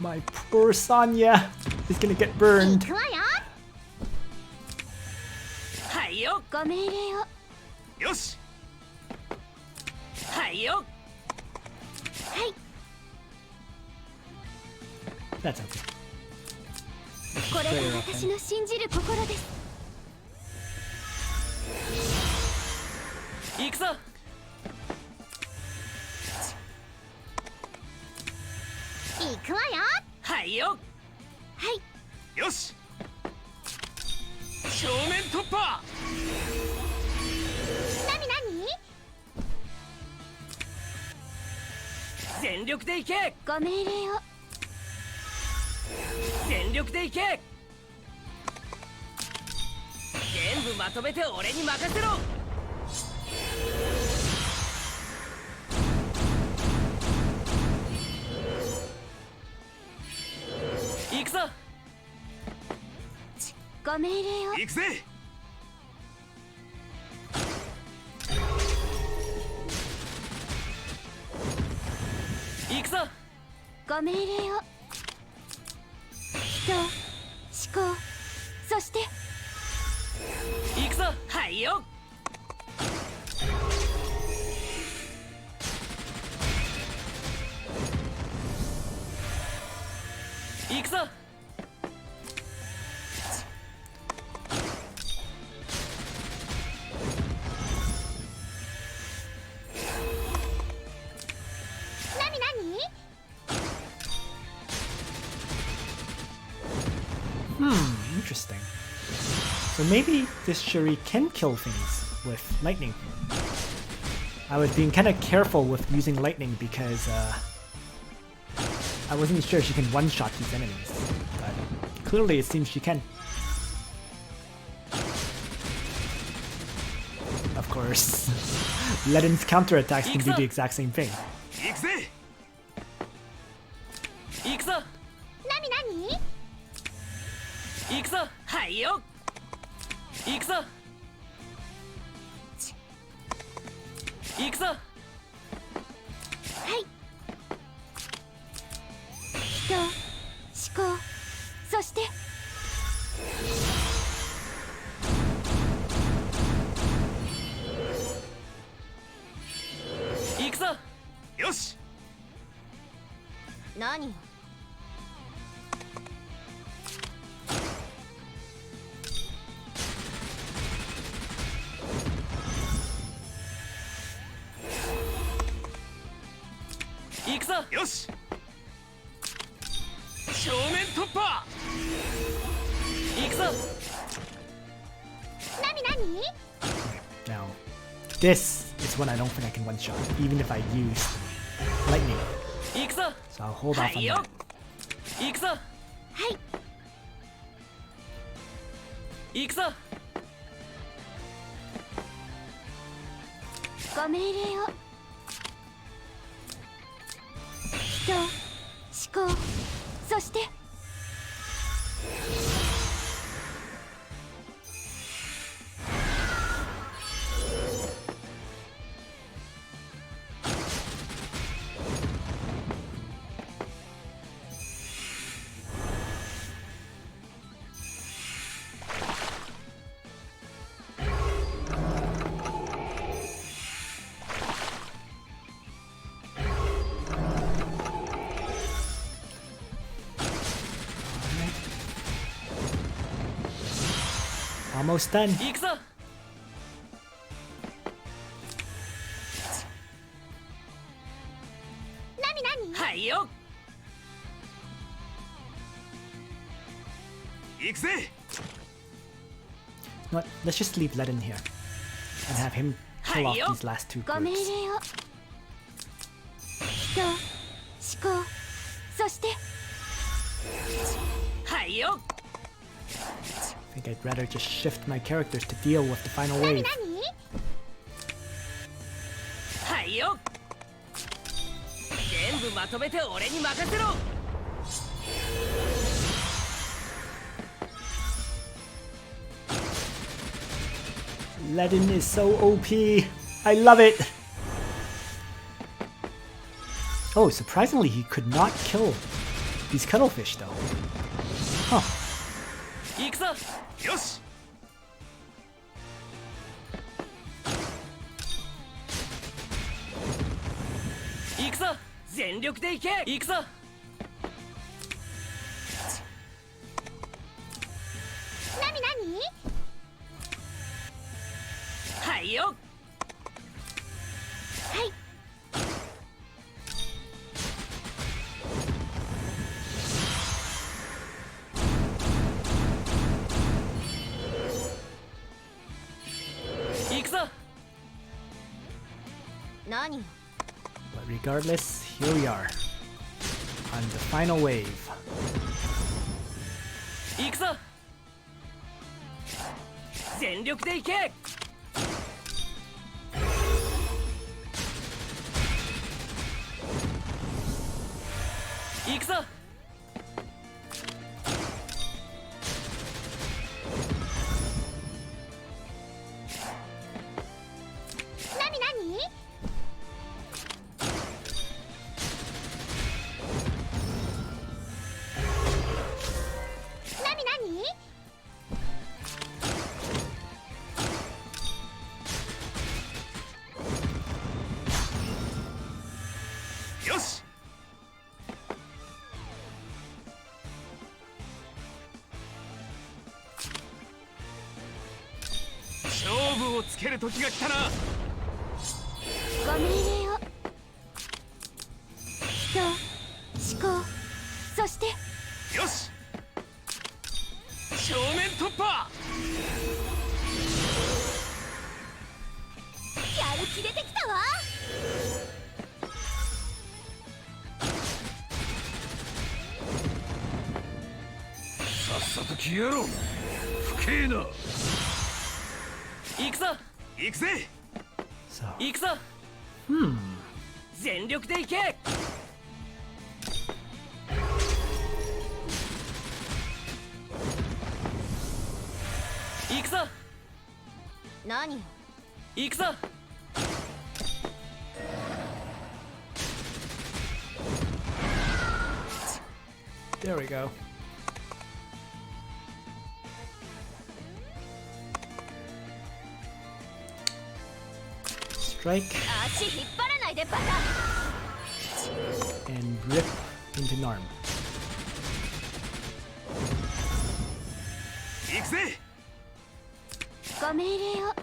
My poor Sonya is gonna get burned. ご命令を。よし。はいよ。はい。 That's okay. これが私の信じる心です。行くぞ。行くわよ。はいよ。はい。よし。正面突破。なになに。全力で行け。ご命令を。全力で行け。全部まとめて俺に任せろ。行くぞ。ご命令を。行くぜ。行くぞ。ご命令を。人、思考、そして行くぞ。はいよ。行くぞ。なになに。 Interesting. So maybe this Cherie can kill things with lightning. I was being kind of careful with using lightning because I wasn't sure she can one-shot these enemies, but clearly it seems she can. Of course, Ledin's counterattacks can do the exact same thing. 行くぜ。行くぞ。なになに。行くぞ。はいよ。行くぞ。行くぞ。はい。人、思考、そして行くぞ。よし。何よ。行くぞ。よし。正面突破。行くぞ。なになに。 Now, this is one I don't think I can one-shot, even if I use lightning. 行くぞ。 So I'll hold は off on いよ that.。行くぞ。はい。行くぞ。ご命令を。人、思考、そしてAlmost done. 行くぞ。なになに。はいよ。行くぜ。You know what? Let's just leave Ledin here and have him kill off these last two ご命 groups. 令を。人、思考、そしてはいよ。 I think I'd rather just shift my characters to deal with the final なに wave. なに。はいよ。全部まとめて俺に任せろ。Ledin is so OP. I love it. Oh, surprisingly, he could not kill these cuttlefish, though. Huh. 行くぞ。よし。全力でいけ。行くぞ。なになに。はいよ。はい。行くぞ。何。 But regardless, here we are on the final wave. 行くぞ。全力でいけ。行くぞ。なになに。なになに。よし。勝負をつける時が来たな。ご命令を。人、思考、そして。よし。正面突破。やる気出てきたわ。さっさと消えろ。不敬な。行くぞ。行くぜ。So, 行くぞ。全力でいけ。行くぞ。何。行くぞ。there we go. Strike 足引っ張らないでバカ。 and rip into Norm. 行くぜ。ご命令を。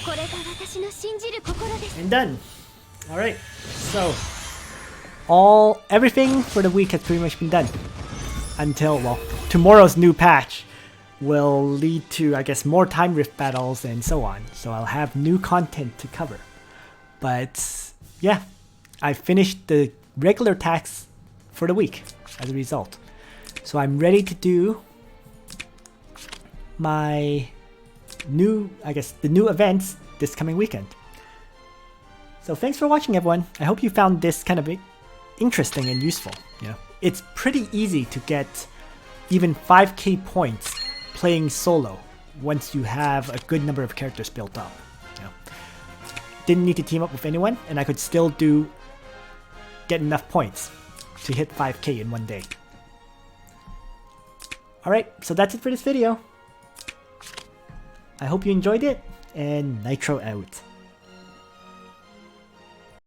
これが私の信じる心です。 And done. All right. So everything for the week has pretty much been done until, well, tomorrow's new patch will lead to, I guess, more time rift battles and so on. So I'll have new content to cover. But yeah, I finished the regular tasks for the week as a result. So I'm ready to do my new, I guess, the new events this coming weekend. So thanks for watching, everyone. I hope you found this kind of interesting and useful. You know, it's pretty easy to get even 5k points playing solo once you have a good number of characters built up. You know, didn't need to team up with anyone, and I could still get enough points to hit 5k in one day. Alright, so that's it for this video. I hope you enjoyed it, and Nitro out.